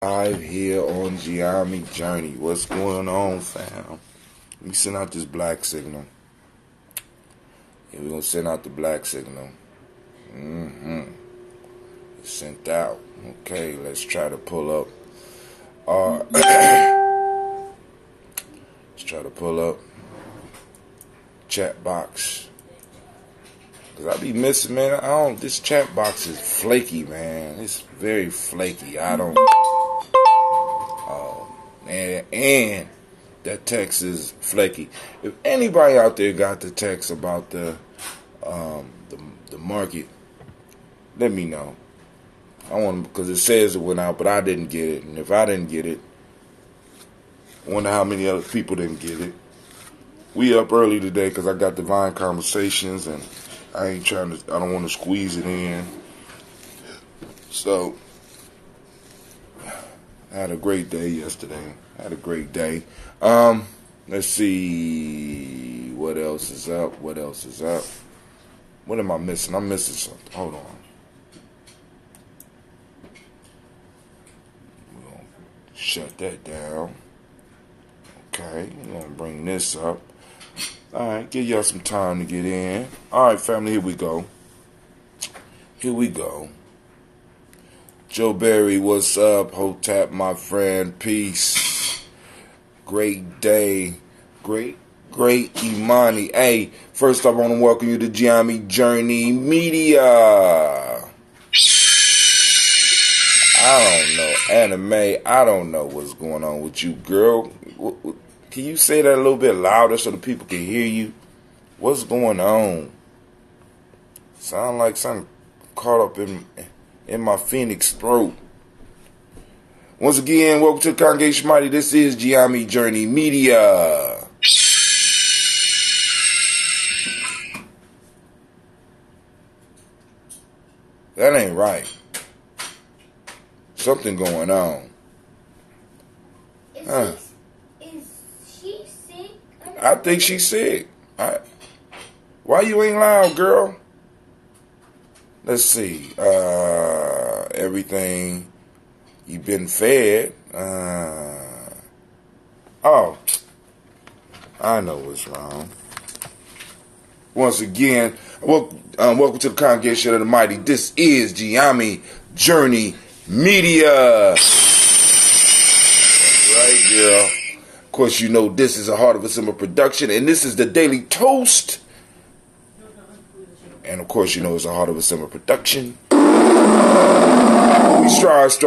Live here on Gye-Nyame Journey. What's going on, fam? Let me send out this black signal. Yeah, we're going to send out the black signal. It's sent out. Okay, let's try to pull up. Let's try to pull up chat box. Cause I be missing, man. This chat box is flaky, man. It's very flaky. And that text is flaky. If anybody out there got the text about the market, let me know. I want because it says it went out, but I didn't get it. And if I didn't get it, I wonder how many other people didn't get it. We up early today because I got divine conversations and I don't want to squeeze it in. So, I had a great day yesterday. Let's see what else is up. What am I missing? I'm missing something. Hold on. We're going to shut that down. Okay, we're going to bring this up. Alright, give y'all some time to get in. Alright, family, here we go. Joe Berry, what's up? Hotep, my friend, peace. Great day. Great Imani. Hey, first I want to welcome you to Gye-Nyame Journey Media. I don't know, anime, I don't know what's going on with you, girl. Can you say that a little bit louder so the people can hear you? What's going on? Sound like something caught up in my phoenix throat. Once again, welcome to the Congregation Mighty. This is Gye-Nyame Journey Media. That ain't right. Something going on. I think she's sick. Why you ain't loud, girl? Let's see. Everything you been fed. Oh, I know what's wrong. Once again, welcome to the Congregation of the Mighty. This is Gye-Nyame Journey Media. That's right, girl. Of course, you know this is a Heart of a Simmer production, and this is the Daily Toast. And of course, you know it's a Heart of a Simmer production. We strive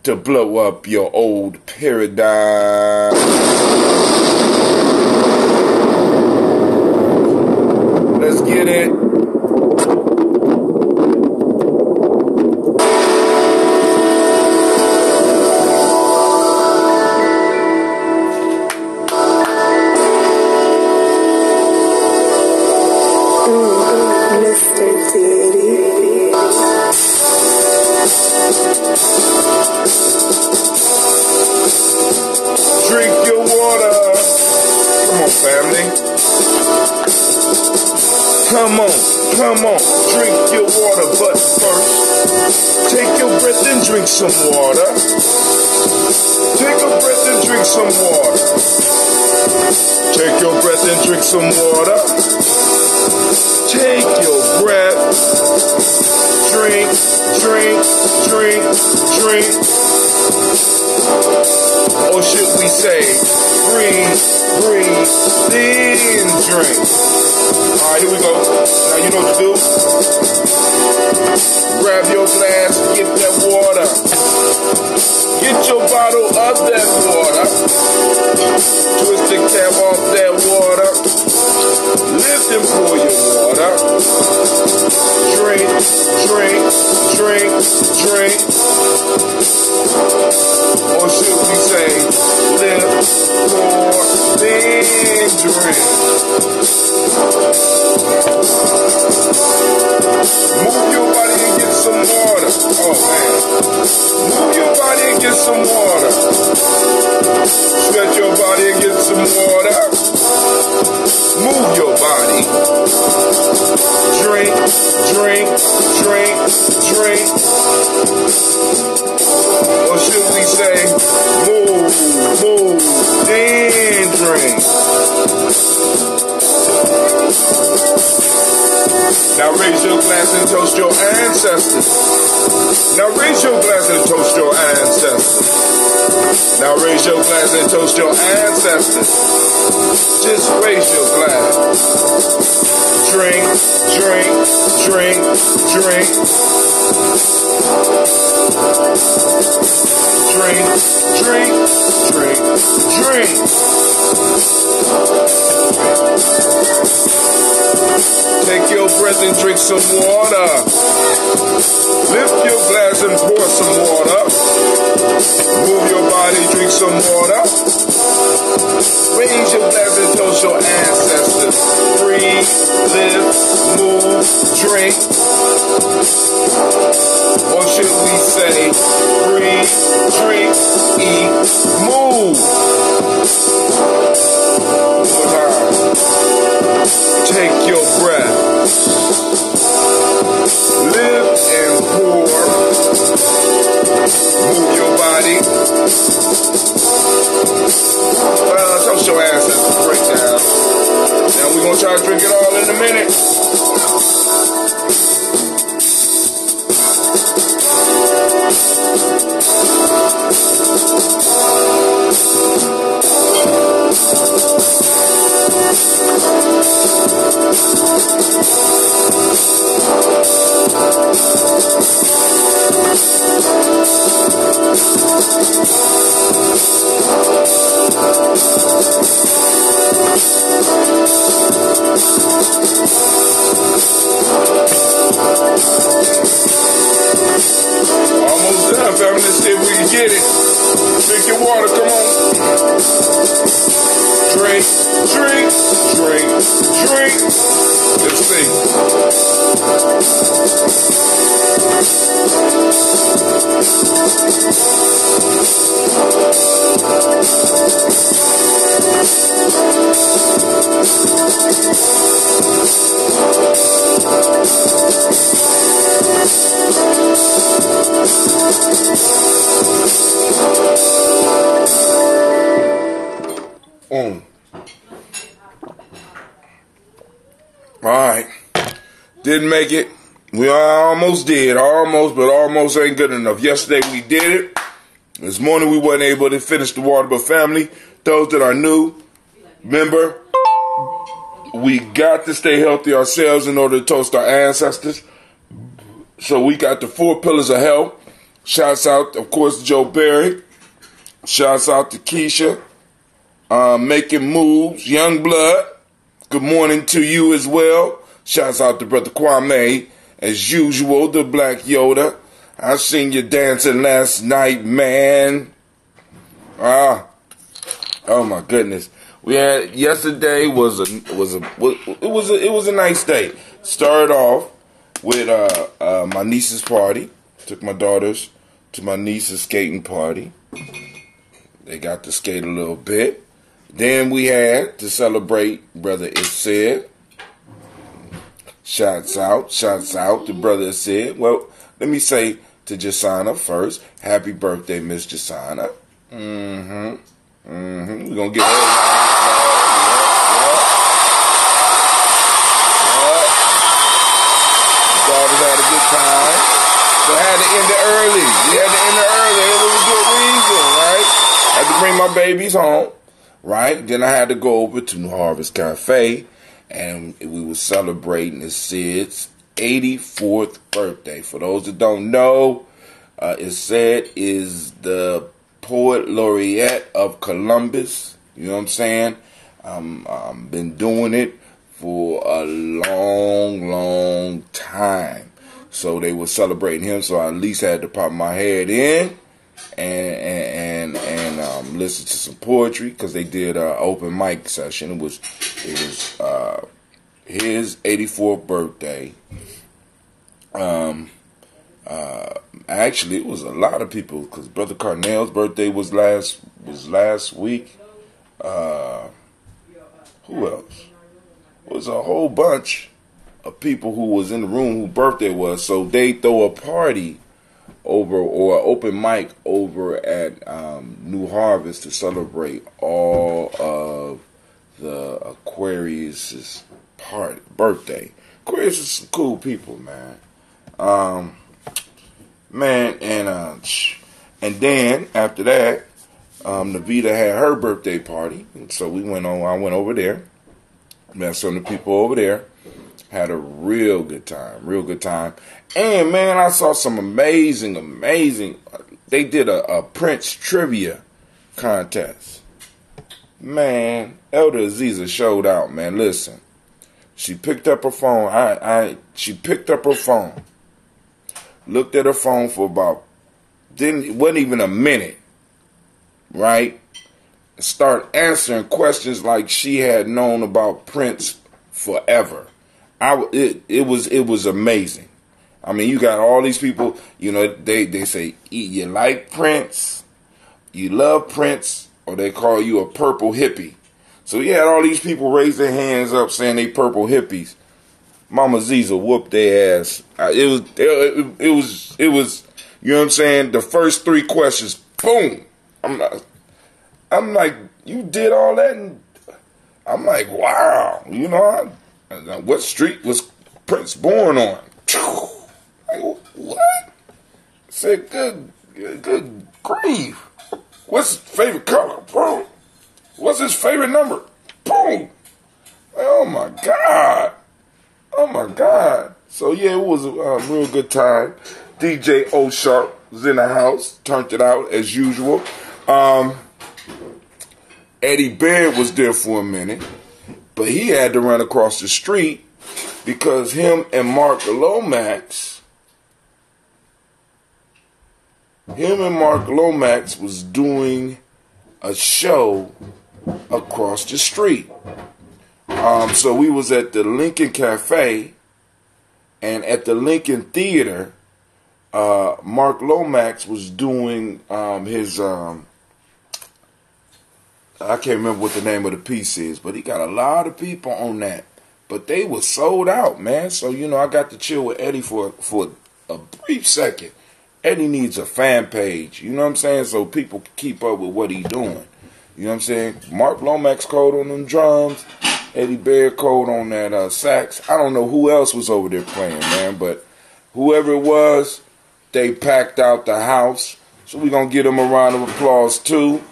to blow up your old paradigm. Let's get it. Drink your water. Come on, family. Come on. Drink your water, but first, take your breath and drink some water. Take a breath and drink some water. Take your breath and drink some water. Take your breath. Drink. Or should we say, breathe, then drink. Alright, here we go. Now you know what to do. Grab your glass, get that water. Get your bottle of that water. Twist the cap off that water. Lift and pour your water. Drink. Or should we say, lift, pour, then drink. Move your body and get some water. Oh man. Move your body and get some water. Stretch your body and get some water. Move your body. Drink. we say? Move, move, then drink. Now raise your glass and toast your ancestors. Now raise your glass and toast your ancestors. Now raise your glass and toast your ancestors. Just raise your glass. Drink, drink, drink, drink. Drink, drink, drink, drink. Take your breath and drink some water. Lift your glass and pour some water. Move your body, drink some water. Raise your glass and toast your ancestors. Breathe, live, move, drink. Or should we say, breathe, drink, eat, move. One more time. Take your breath. Live and pour. Move your body. Toast your ancestors. Break down. Now we're going to try to drink it all in a minute. Almost done, family. Let's see if we can get it. Drink your water, come on. Drink, drink, drink, drink. Let's see. Alright. Didn't make it. We almost did. Almost, but almost ain't good enough. Yesterday we did it. This morning we weren't able to finish the water, but family, those that are new, remember, we got to stay healthy ourselves in order to toast our ancestors. So we got the 4 pillars of health. Shouts out, of course, to Joe Berry. Shouts out to Keisha. Making moves. Young Blood. Good morning to you as well. Shouts out to Brother Kwame. As usual, the Black Yoda. I seen you dancing last night, man. Oh my goodness. We had yesterday was a nice day. Started off with my niece's party. Took my daughters to my niece's skating party. They got to skate a little bit. Then we had to celebrate Brother Isid. Shouts out to Brother Isid. Well, let me say to Jasana first. Happy birthday, Miss Jasana. We're gonna get her. Daughters had a good time. So I had to end it early. We had to end it early. It was a good reason, right? I had to bring my babies home. Right? Then I had to go over to New Harvest Cafe, and we were celebrating Sid's 84th birthday. For those that don't know, Sid is the poet laureate of Columbus. You know what I'm saying? Been doing it for a long time. So they were celebrating him, so I at least had to pop my head in and listen to some poetry, because they did an open mic session. It was his 84th birthday. Actually, it was a lot of people, because Brother Carnell's birthday was last week. Who else? It was a whole bunch of people who was in the room whose birthday was. So they throw a party over, or open mic over at New Harvest to celebrate all of the Aquarius' birthday. Aquarius is some cool people, man. And then after that, Navita had her birthday party, and so I went over there, met some of the people over there, had a real good time. And man, I saw some amazing. They did a Prince trivia contest. Man, Elder Aziza showed out, man. Listen, she picked up her phone. She picked up her phone, looked at her phone for wasn't even a minute, right? Start answering questions like she had known about Prince forever. It was amazing. I mean, you got all these people, they say, you like Prince, you love Prince, or they call you a purple hippie. So you had all these people raise their hands up saying they purple hippies. Mama Ziza whooped their ass. It was, you know what I'm saying? The first 3 questions, boom. I'm like, you did all that? And I'm like, wow. What street was Prince born on? Like, what? I said, good grief. What's his favorite color? Boom. What's his favorite number? Boom. Oh my God. So yeah, it was a real good time. DJ O Sharp was in the house, turned it out as usual. Eddie Baird was there for a minute, but he had to run across the street because him and Mark Lomax was doing a show across the street. So we was at the Lincoln Cafe, and at the Lincoln Theater, Mark Lomax was doing his I can't remember what the name of the piece is, but he got a lot of people on that. But they were sold out, man. So, I got to chill with Eddie for a brief second. Eddie needs a fan page, you know what I'm saying? So people can keep up with what he's doing. You know what I'm saying? Mark Lomax code on them drums. Eddie Baird code on that sax. I don't know who else was over there playing, man. But whoever it was, they packed out the house. So we're going to give them a round of applause, too.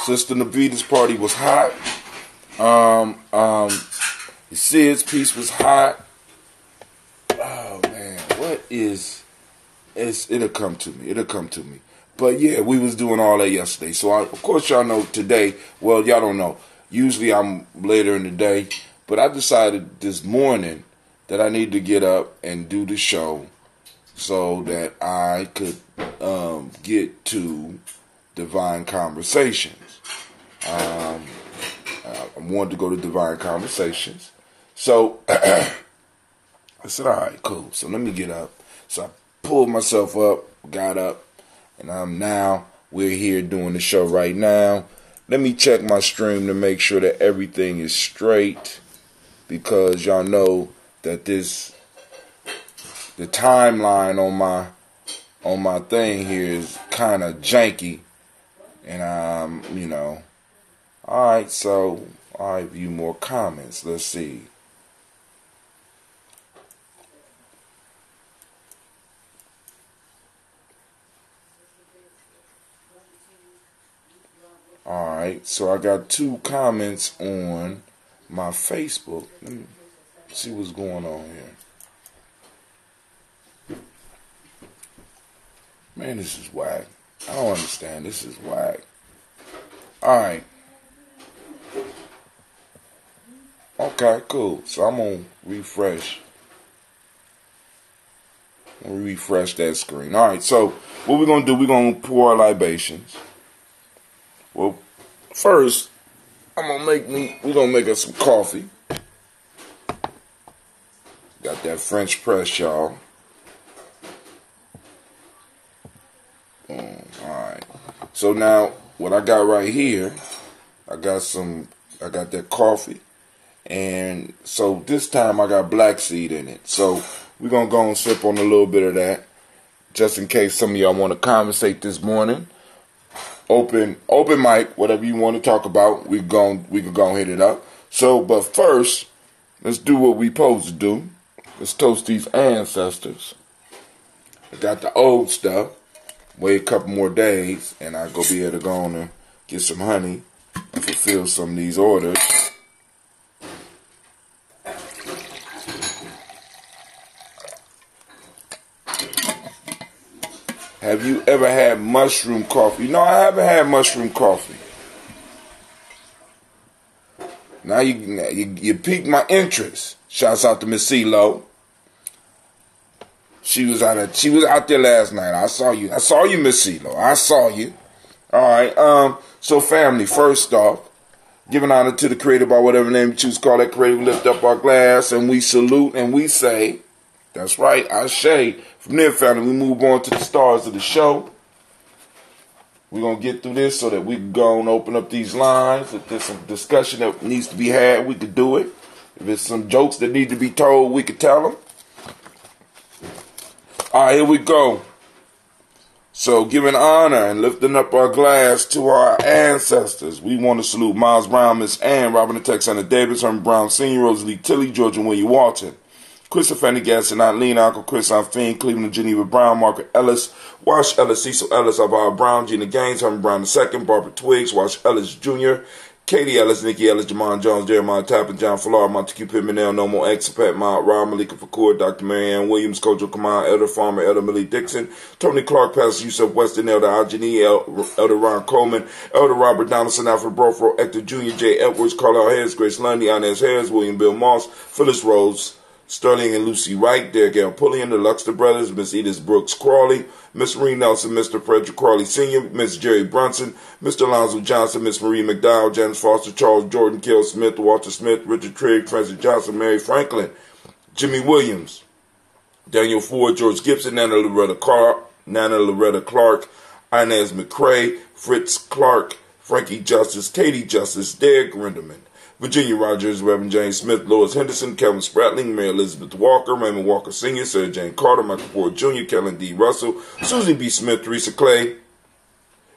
Sister Navita's party was hot. Sid's piece was hot. Oh man, it'll come to me. But yeah, we was doing all that yesterday. So of course y'all know today, well y'all don't know. Usually I'm later in the day, but I decided this morning that I need to get up and do the show so that I could get to Divine Conversations. I wanted to go to Divine Conversations. So I said, all right, cool. So let me get up. So I pulled myself up, got up, and we're here doing the show right now. Let me check my stream to make sure that everything is straight, because y'all know that the timeline on my thing here is kind of janky. And alright, so I view more comments. Let's see. Alright, so I got 2 comments on my Facebook. Let me see what's going on here. Man, this is whack. I don't understand. This is whack. Alright. Okay, cool. So I'm going to refresh. That screen. Alright, so what we're going to do, we're going to pour our libations. Well, first, we're going to make us some coffee. Got that French press, y'all. Boom. All right. So now, what I got right here, I got that coffee. And so this time I got black seed in it. So we're going to go and sip on a little bit of that. Just in case some of y'all want to conversate this morning. Open mic, whatever you want to talk about, we could go and hit it up. So, but first, let's do what we supposed to do. Let's toast these ancestors. I got the old stuff. Wait a couple more days, and I'll go be able to go on and get some honey and fulfill some of these orders. Have you ever had mushroom coffee? No, I haven't had mushroom coffee. Now you piqued my interest. Shouts out to Miss CeeLo. She was out there last night. I saw you, Miss CeeLo. I saw you. All right. So family, first off, giving honor to the creator by whatever name you choose to call that creator. We lift up our glass and we salute and we say, that's right, Ashe. From there, family, we move on to the stars of the show. We're going to get through this so that we can go and open up these lines. If there's some discussion that needs to be had, we could do it. If there's some jokes that need to be told, we could tell them. All right, here we go. So, giving honor and lifting up our glass to our ancestors. We want to salute Miles Brown, Miss Ann, Robin the Texana Davis, Herman Brown Sr., Rosalie Tilly, George and William Walton. Christopher Fanny Gasson, Eileen, Uncle Chris, Aunt Fiend, Cleveland, Geneva Brown, Margaret Ellis, Wash Ellis, Cecil Ellis, Alvaro Brown, Gina Gaines, Herman Brown II, Barbara Twiggs, Wash Ellis Jr., Katie Ellis, Nikki Ellis, Jamon Jones, Jeremiah Tappan, John Fallar, Montague Pittman, No More Expat, Mount Rob, Malika Fakur, Dr. Marianne Williams, Kojo Kamal, Elder Farmer, Elder Millie Dixon, Tony Clark, Pastor Yusuf Weston, Elder Algeny, Elder Ron Coleman, Elder Robert Donaldson, Alfred Brofro, Hector Jr., J. Edwards, Carlisle Harris, Grace Lundy, Inez Harris, William Bill Moss, Phyllis Rose, Sterling and Lucy Wright, Derek L. Pulliam, the Luxter Brothers, Miss Edith Brooks Crawley, Miss Marie Nelson, Mr. Frederick Crawley Sr., Miss Jerry Brunson, Mr. Alonzo Johnson, Miss Marie McDowell, Janice Foster, Charles Jordan, Kill Smith, Walter Smith, Richard Trigg, Francis Johnson, Mary Franklin, Jimmy Williams, Daniel Ford, George Gibson, Nana Loretta Clark, Inez McCrae, Fritz Clark, Frankie Justice, Katie Justice, Derek Grinderman, Virginia Rogers, Reverend James Smith, Lois Henderson, Kevin Spratling, Mary Elizabeth Walker, Raymond Walker Sr., Sarah Jane Carter, Michael Ford Jr., Kellen D. Russell, Susie B. Smith, Teresa Clay,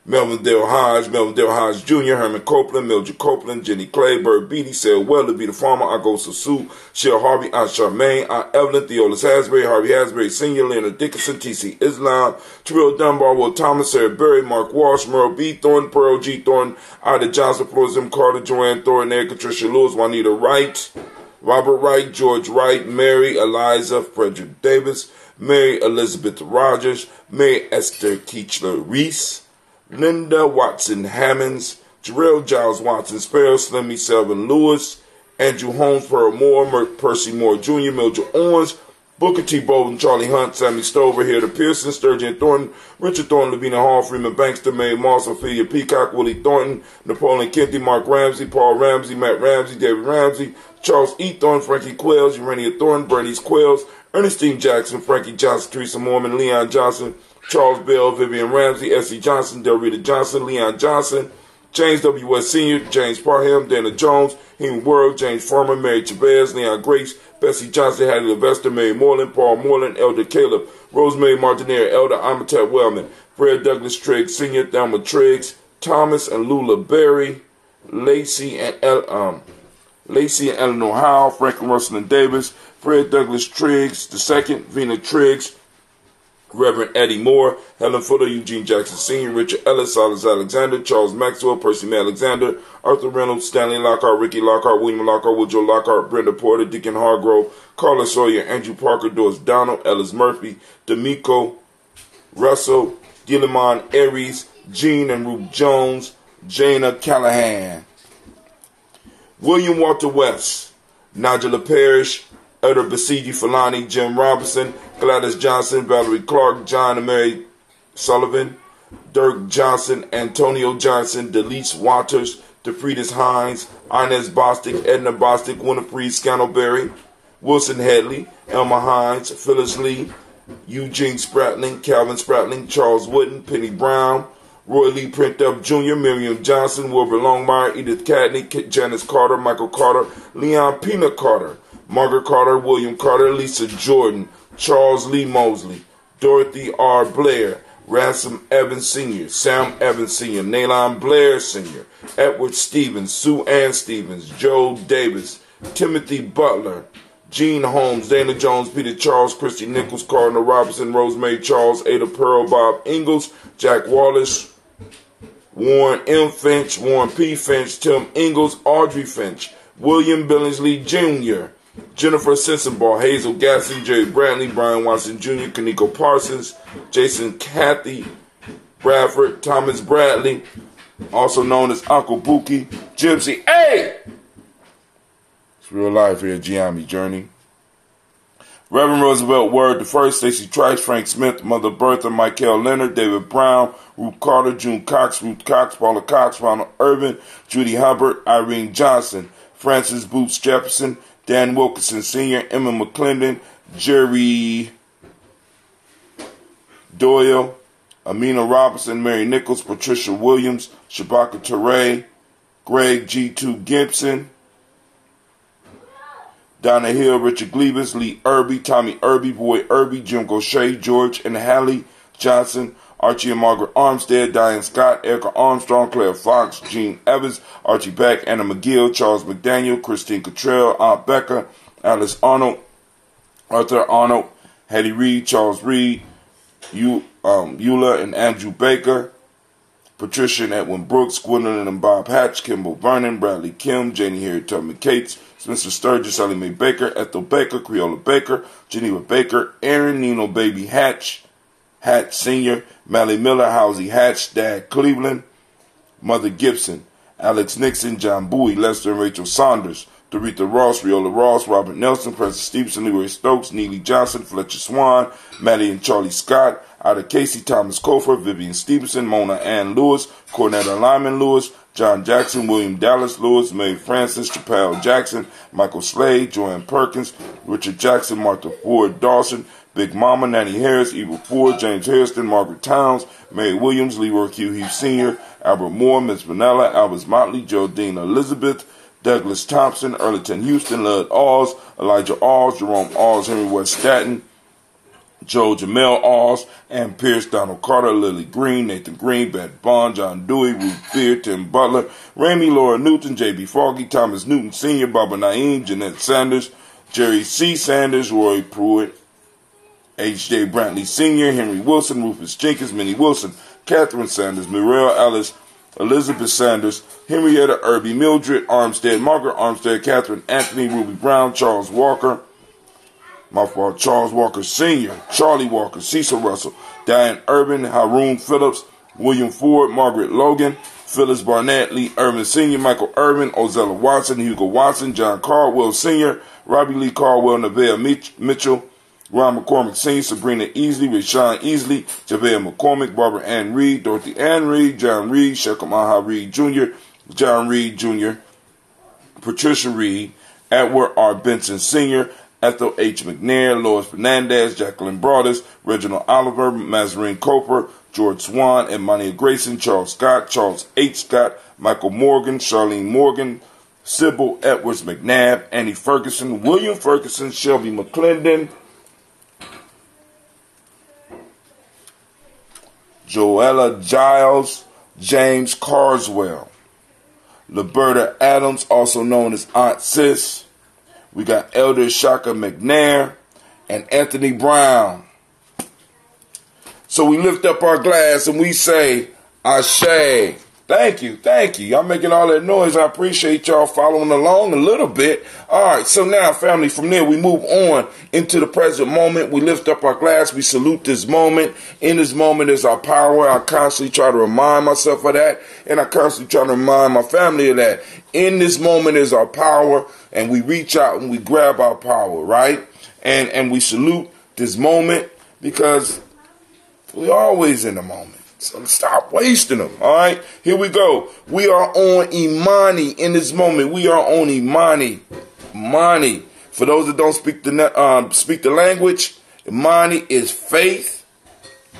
Melvin Dale Hodge Jr., Herman Copeland, Mildred Copeland, Jenny Clay, Bird Beatty, Sarah Weller, Be the Farmer, Agosa Sue, Cheryl Harvey, Aunt Charmaine, Aunt Evelyn, Theolis Hasbury, Harvey Hasbury Sr., Leonard Dickinson, T.C. Islam, Terrell Dunbar, Will Thomas, Sarah Berry, Mark Walsh, Merle B. Thornton, Pearl G. Thornton, Ida Johnson, Flores M. Carter, Joanne Thornton, Eric Patricia Lewis, Juanita Wright, Robert Wright, George Wright, Mary Eliza Frederick Davis, Mary Elizabeth Rogers, Mary Esther Keechler Reese, Linda Watson Hammonds, Jarrell Giles Watson Sparrow, Slimmy Selvin Lewis, Andrew Holmes, Pearl Moore, Percy Moore Jr., Mildred Owens, Booker T. Bolden, Charlie Hunt, Sammy Stover, Hilda Pearson, Sturgeon Thornton, Richard Thornton, Lavina Hall, Freeman Bankster, Mary Moss, Ophelia Peacock, Willie Thornton, Napoleon Kenty, Mark Ramsey, Paul Ramsey, Matt Ramsey, David Ramsey, Charles E. Thornton, Frankie Quells, Urania Thornton, Bernice Quells, Ernestine Jackson, Frankie Johnson, Teresa Mormon, Leon Johnson, Charles Bell, Vivian Ramsey, S.C. Johnson, Del Rita Johnson, Leon Johnson, James W. West Sr., James Parham, Dana Jones, Heme World, James Farmer, Mary Chavez, Leon Grace, Bessie Johnson, Hattie Levester, Mary Moreland, Paul Moreland, Elder Caleb, Rosemary Martinere, Elder Amatet Wellman, Fred Douglas Triggs Sr., Thelma Triggs, Thomas and Lula Berry, Lacey and Eleanor Howe, Franklin Russell and Davis, Fred Douglas Triggs II, Vina Triggs, Reverend Eddie Moore, Helen Fuller, Eugene Jackson Sr., Richard Ellis, Silas Alexander, Charles Maxwell, Percy May Alexander, Arthur Reynolds, Stanley Lockhart, Ricky Lockhart, William Lockhart, Woodrow Lockhart, Brenda Porter, Deacon Hargrove, Carla Sawyer, Andrew Parker, Doris Donald, Ellis Murphy, D'Amico, Russell, Gilliman Aries, Jean and Ruth Jones, Jana Callahan, William Walter West, Nigella Parrish, Elder Basiji Falani, Jim Robinson, Gladys Johnson, Valerie Clark, John and Mary Sullivan, Dirk Johnson, Antonio Johnson, Delise Waters, DeFriedis Hines, Inez Bostic, Edna Bostic, Winifred Scantleberry, Wilson Headley, Elma Hines, Phyllis Lee, Eugene Spratling, Calvin Spratling, Charles Wooden, Penny Brown, Roy Lee Printup Jr., Miriam Johnson, Wilbur Longmire, Edith Cadney, Janice Carter, Michael Carter, Leon Pina Carter, Margaret Carter, William Carter, Lisa Jordan, Charles Lee Mosley, Dorothy R. Blair, Ransom Evans Sr., Sam Evans Sr., Nalon Blair Sr., Edward Stevens, Sue Ann Stevens, Joe Davis, Timothy Butler, Gene Holmes, Dana Jones, Peter Charles, Christy Nichols, Cardinal Robinson, Rosemary Charles, Ada Pearl, Bob Ingalls, Jack Wallace, Warren M. Finch, Warren P. Finch, Tim Ingalls, Audrey Finch, William Billingsley Jr., Jennifer Sensenbaugh, Hazel Gasson, Jerry Brantley, Brian Watson Jr., Kaneko Parsons, Jason Kathy Bradford, Thomas Bradley, also known as Uncle Buki, Gypsy. Hey! It's real life here at Gye-Nyame Journey. Reverend Roosevelt Word I, Stacey Trice, Frank Smith, Mother Bertha, Michael Leonard, David Brown, Ruth Carter, June Cox, Ruth Cox, Paula Cox, Ronald Irvin, Judy Hubbard, Irene Johnson, Francis Boots Jefferson, Dan Wilkinson Sr., Emma McClendon, Jerry Doyle, Amina Robinson, Mary Nichols, Patricia Williams, Shabaka Teray, Greg G2 Gibson, Donna Hill, Richard Glebus, Lee Irby, Tommy Irby, Boy Irby, Jim Gaucher, George and Hallie Johnson, Archie and Margaret Armstead, Diane Scott, Erica Armstrong, Claire Fox, Gene Evans, Archie Beck, Anna McGill, Charles McDaniel, Christine Cottrell, Aunt Becca, Alice Arnold, Arthur Arnold, Hattie Reed, Charles Reed, Eula and Andrew Baker, Patricia and Edwin Brooks, Gwendolyn and Bob Hatch, Kimball Vernon, Bradley Kim, Janie Harriet Tubman Cates, Spencer Sturgis, Ellie Mae Baker, Ethel Baker, Creola Baker, Geneva Baker, Aaron Nino Baby Hatch, Hatch Sr., Mally Miller, Housie Hatch, Dad Cleveland, Mother Gibson, Alex Nixon, John Bowie, Lester and Rachel Saunders, Doretha Ross, Riola Ross, Robert Nelson, Preston Stevenson, Leroy Stokes, Neely Johnson, Fletcher Swan, Maddie and Charlie Scott, Ida Casey, Thomas Cofer, Vivian Stevenson, Mona Ann Lewis, Cornetta Lyman Lewis, John Jackson, William Dallas Lewis, Mae Francis, Chappelle Jackson, Michael Slade, Joanne Perkins, Richard Jackson, Martha Ford Dawson, Big Mama, Nanny Harris, Eva Ford, James Harrison, Margaret Towns, Mary Williams, Leroy Q. Heath Sr., Albert Moore, Miss Vanilla, Albert Motley, Jodine Elizabeth, Douglas Thompson, Earleton Houston, Lud Alls, Elijah Alls, Jerome Alls, Henry West Staten, Joe Jamel Alls, Ann Pierce, Donald Carter, Lily Green, Nathan Green, Beth Bond, John Dewey, Ruth Beard, Tim Butler, Ramey, Laura Newton, J.B. Foggy, Thomas Newton Sr., Baba Naeem, Jeanette Sanders, Jerry C. Sanders, Roy Pruitt, H.J. Brantley Sr., Henry Wilson, Rufus Jenkins, Minnie Wilson, Catherine Sanders, Muriel Ellis, Elizabeth Sanders, Henrietta Irby, Mildred Armstead, Margaret Armstead, Catherine Anthony, Ruby Brown, Charles Walker, Charles Walker Sr., Charlie Walker, Cecil Russell, Diane Urban, Haroon Phillips, William Ford, Margaret Logan, Phyllis Barnett, Lee Irvin Sr., Michael Irvin, Ozella Watson, Hugo Watson, John Caldwell Sr., Robbie Lee Caldwell, Nevaeh Mitchell, Ron McCormick Sr., Sabrina Easley, Rashawn Easley, Javea McCormick, Barbara Ann Reed, Dorothy Ann Reed, John Reed, Shekham Aha Reed Jr., John Reed Jr., Patricia Reed, Edward R. Benson Sr., Ethel H. McNair, Lois Fernandez, Jacqueline Broadus, Reginald Oliver, Mazarine Coper, George Swan, Imani Grayson, Charles Scott, Charles H. Scott, Michael Morgan, Charlene Morgan, Sybil Edwards McNabb, Annie Ferguson, William Ferguson, Shelby McClendon, Joella Giles, James Carswell, Liberta Adams, also known as Aunt Sis. We got Elder Shaka McNair and Anthony Brown. So we lift up our glass and we say, Ashe. Thank you, thank you. Y'all making all that noise. I appreciate y'all following along a little bit. All right, so now, family, from there we move on into the present moment. We lift up our glass. We salute this moment. In this moment is our power. I constantly try to remind myself of that, and I constantly try to remind my family of that. In this moment is our power, and we reach out and we grab our power, right? And we salute this moment because we're always in the moment. So stop wasting them, all right? Here we go. We are on Imani in this moment. We are on Imani. Imani. For those that don't speak the language, Imani is faith.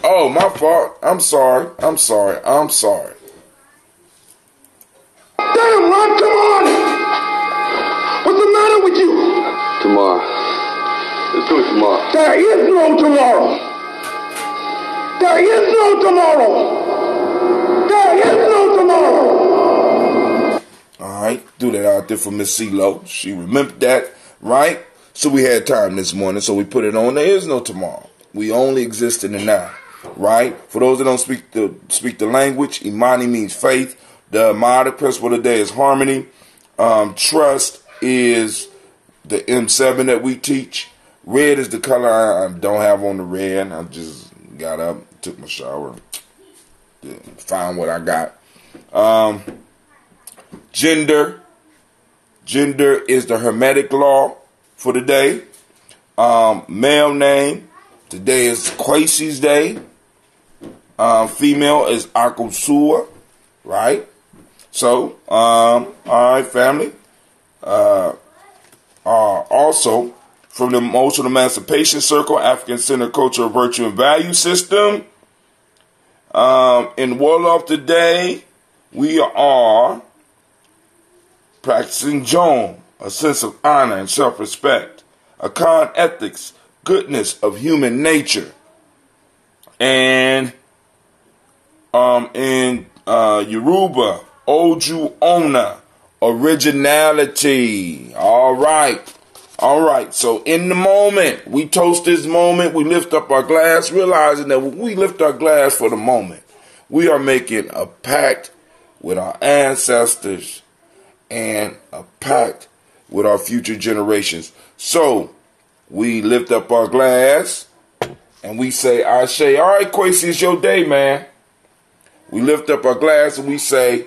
Oh, my fault. I'm sorry. I'm sorry. I'm sorry. Damn, Ron, come on! What's the matter with you? Tomorrow. Let's do it tomorrow. There is no tomorrow. There is no tomorrow. There is no tomorrow. All right, do that out there for Miss CeeLo. She remembered that, right? So we had time this morning, so we put it on. There is no tomorrow. We only exist in the now, right? For those that don't speak the language, Imani means faith. The Ma'adik principle of the day is harmony. Trust is the M7 that we teach. Red is the color I don't have on the red. I just got up, took my shower, found what I got. Gender is the Hermetic law for the day. Male name, today is Kwesi's day. Female is Akosua, right? So, all right, family. Also, from the Emotional Emancipation Circle, African Center Culture, Virtue, and Value System. In Wolof today, we are practicing Jom, a sense of honor and self-respect. Akan ethics, goodness of human nature. And in Yoruba, Oju Ona, originality. All right. So in the moment, we toast this moment. We lift up our glass, realizing that when we lift our glass for the moment, we are making a pact with our ancestors and a pact with our future generations. So we lift up our glass and we say, Ashe. All right, Kwesi, it's your day, man. We lift up our glass and we say,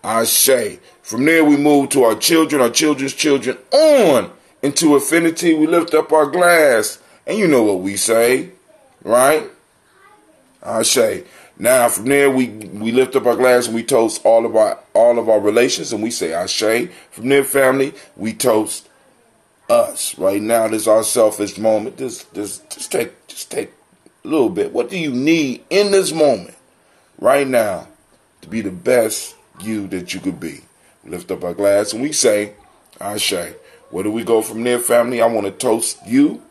Ashe. From there, we move to our children, our children's children, on into infinity. We lift up our glass, and you know what we say, right? Ashe. Now, from there, we lift up our glass and we toast all of our relations, and we say Ashe. From there, family, we toast us. Right now, this is our selfish moment. Just take a little bit. What do you need in this moment, right now, to be the best you that you could be? We lift up our glass and we say Ashe. Where do we go from there, family? I want to toast you.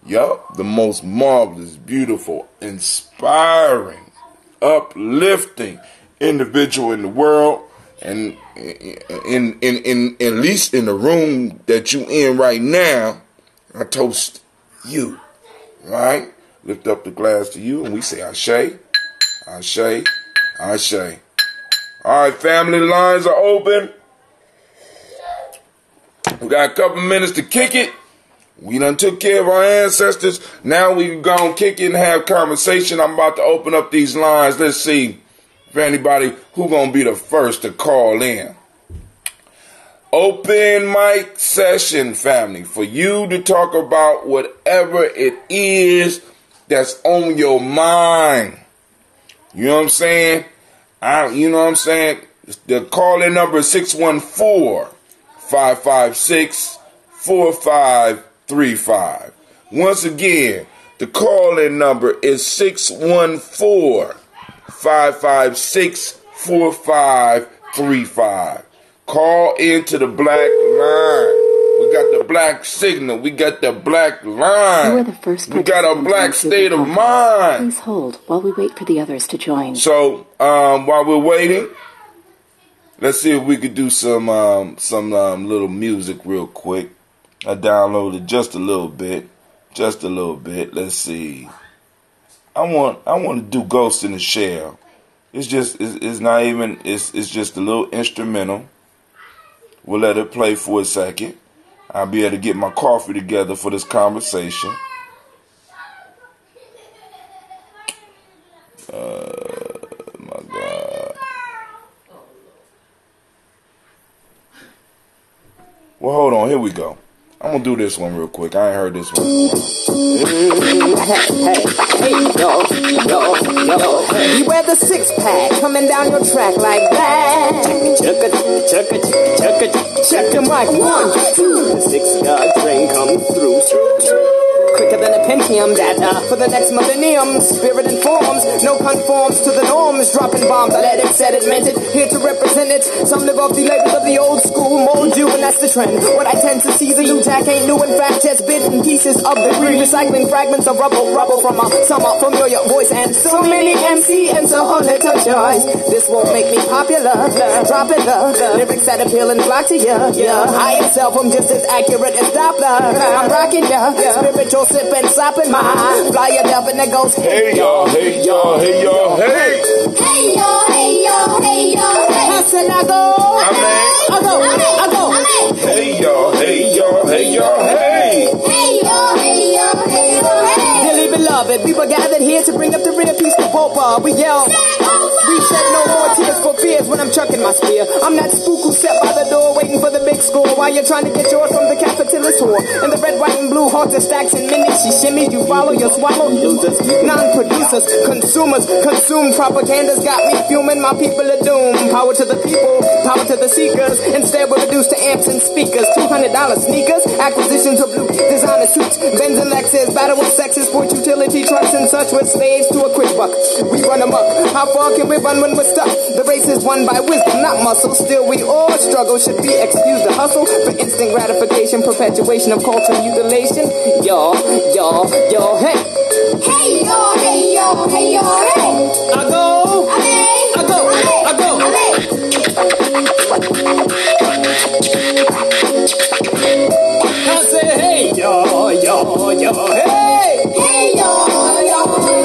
Yup, the most marvelous, beautiful, inspiring, uplifting individual in the world, and in at least in the room that you in right now. I toast you, right? Lift up the glass to you, and we say Ashe, Ashe, Ashe. All right, family, the lines are open. We got a couple minutes to kick it. We done took care of our ancestors. Now we can go and kick it and have conversation. I'm about to open up these lines. Let's see if anybody who gonna be the first to call in. Open mic session, family, for you to talk about whatever it is that's on your mind. You know what I'm saying? You know what I'm saying? The call-in number is 614-556-4535. Once again, the call-in number is 614-556-4535. Call into the black line. We got the black signal. We got the black line. You are the first we got a black state of mind. Please hold while we wait for the others to join. So, while we're waiting, let's see if we could do some little music real quick. I downloaded just a little bit. Let's see. I want to do Ghost in the Shell. It's just a little instrumental. We'll let it play for a second. I'll be able to get my coffee together for this conversation. My God. Well, hold on. Here we go. I'm going to do this one real quick. I ain't heard this one. Hey, yo. You wear the six-pack coming down your track like that. Check the mic. 1, 2. The 6-yard train coming through. Quicker than a pin him that for the next millennium, spirit informs, no conforms to the norms, dropping bombs. I let it, said it, meant it, here to represent it. Some live off the labels of the old school, mold you, and that's the trend. What I tend to see, the new jack ain't new, in fact, just bits and pieces of the recycling fragments of rubble from a somewhat familiar voice, and so many MC and so little choice. This won't make me popular, dropping the lyrics that appeal and flock to ya. I itself am just as accurate as Doppler. I'm rocking ya, spiritual sipping, sopping my fly it up and it goes, hey y'all, hey y'all, hey y'all, hey. Hey y'all, hey y'all, hey y'all, hey. I said I go, I go. Hey y'all, hey y'all, hey y'all, hey. Hey y'all, hey y'all, hey y'all, hey. Dearly beloved, we were gathered here to bring up the real piece of Popa. We yell, we shed no more tears for fears when I'm chucking my spear. I'm that spook who sat by the door waiting for the big score while you're trying to get yours from the capitalist whore. And the red, white, and blue halter stacks and minis. She shimmies, you follow, you swallow, losers. Non-producers, consumers, consume propaganda's got me fuming. My people are doomed. Power to the people, power to the seekers. Instead we're reduced to amps and speakers. $200 sneakers, acquisitions of blue designer suits. Benz and Lexus, battle with sexes, sport utility trucks and such. We're slaves to a quick buck. We run amok. How far can we run when we're stuck? The race is won by wisdom, not muscle. Still we all struggle, should be excused to hustle for instant gratification, perpetuation of cultural mutilation. Y'all, hey. Hey y'all, hey y'all, hey y'all, hey. I go, I say hey, y'all, hey. Hey y'all, y'all, hey.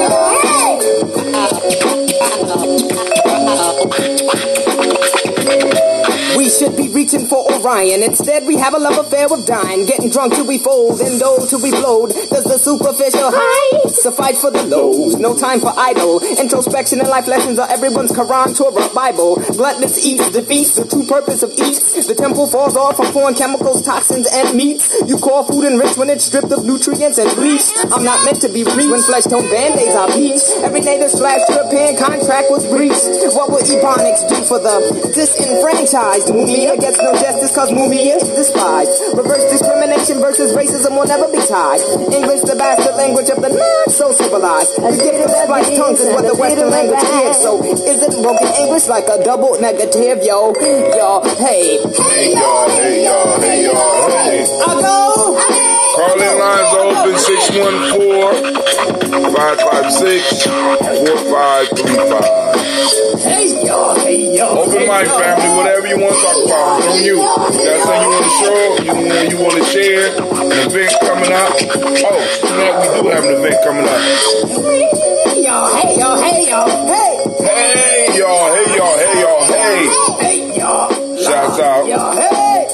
We should be reaching for Orion. Instead, we have a love affair with dying. Getting drunk till we fold, and dole till we blowed. Does the superficial high suffice for the lows? No time for idle. Introspection and life lessons are everyone's Quran, Torah, Bible. Gluttonous eats the feast, the true purpose of eats. The temple falls off from foreign chemicals, toxins, and meats. You call food enriched when it's stripped of nutrients and bleach. I'm not meant to be free when flesh tone band-aids are peace. Every native / European contract was breached. What will Ebonics do for the disenfranchised? Mumia gets no justice cause Mumia is despised. Reverse discrimination versus racism will never be tied. English the bastard language of the not so civilized. The gift of spliced tongues is what the Western language gives. So isn't broken English like a double negative? Yo, hey. Hey y'all, hey y'all, hey y'all, hey. I go. Call-in lines are open 614-556-4535. Hey y'all. Open mic, family, whatever you want to talk about. It's on you. You got something you want to show, you want to share, an event coming up. Oh, we do have an event coming up. Hey y'all, hey y'all, hey y'all, hey. Hey y'all, hey y'all, hey y'all, hey. Hey y'all. Shouts out. Y'all, hey.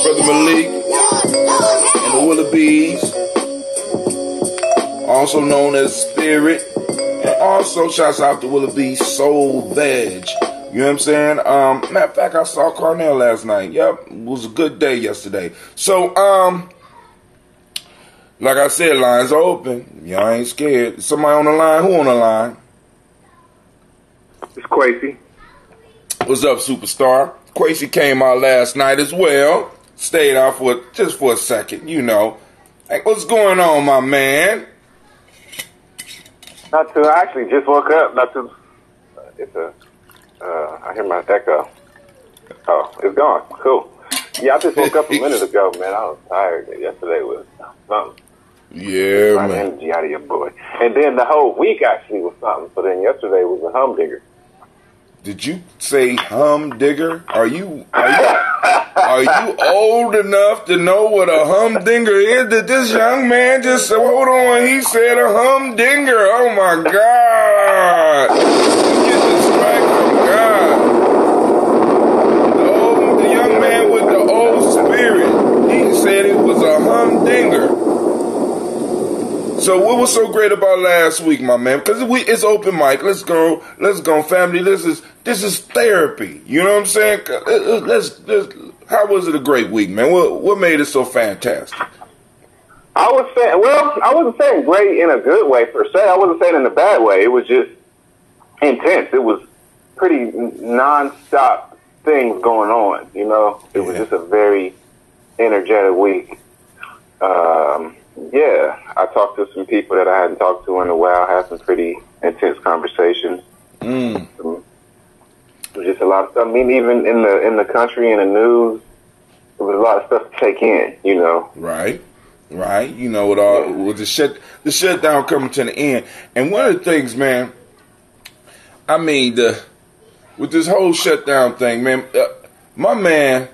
Brother Malik and the Willoughbys, also known as Spirit. And also shouts out to Willoughby's Soul Veg. You know what I'm saying? Matter of fact, I saw Carnell last night. Yep, it was a good day yesterday. So, like I said, lines are open. Y'all ain't scared. Somebody on the line? Who on the line? It's Quasi. What's up, superstar? Quasi came out last night as well. Stayed out for just for a second, you know. Hey, what's going on, my man? Not too. I actually just woke up. Not too. I hear my echo. Oh, it's gone. Cool. Yeah, I just woke up a minute ago, man. I was tired. Yesterday was something. Yeah, man. Energy out of your boy. And then the whole week actually was something. So then yesterday was a humdinger. Did you say humdinger? Are you old enough to know what a humdinger is? Did this young man just hold on? He said a humdinger. Oh my God! Get this right from God. The young man with the old spirit. He said it was a humdinger. So what was so great about last week, my man? Because it's open mic. Let's go, family. This is therapy. You know what I'm saying? How was it a great week, man? What made it so fantastic? I wasn't saying great in a good way per se. I wasn't saying in a bad way. It was just intense. It was pretty non-stop things going on. You know, it was just a very energetic week. Yeah, I talked to some people that I hadn't talked to in a while. I had some pretty intense conversations. There was just a lot of stuff. I mean, even in the country and the news, there was a lot of stuff to take in. You know. Right. You know, with the shutdown coming to the end, and one of the things, man. I mean, with this whole shutdown thing, man. My man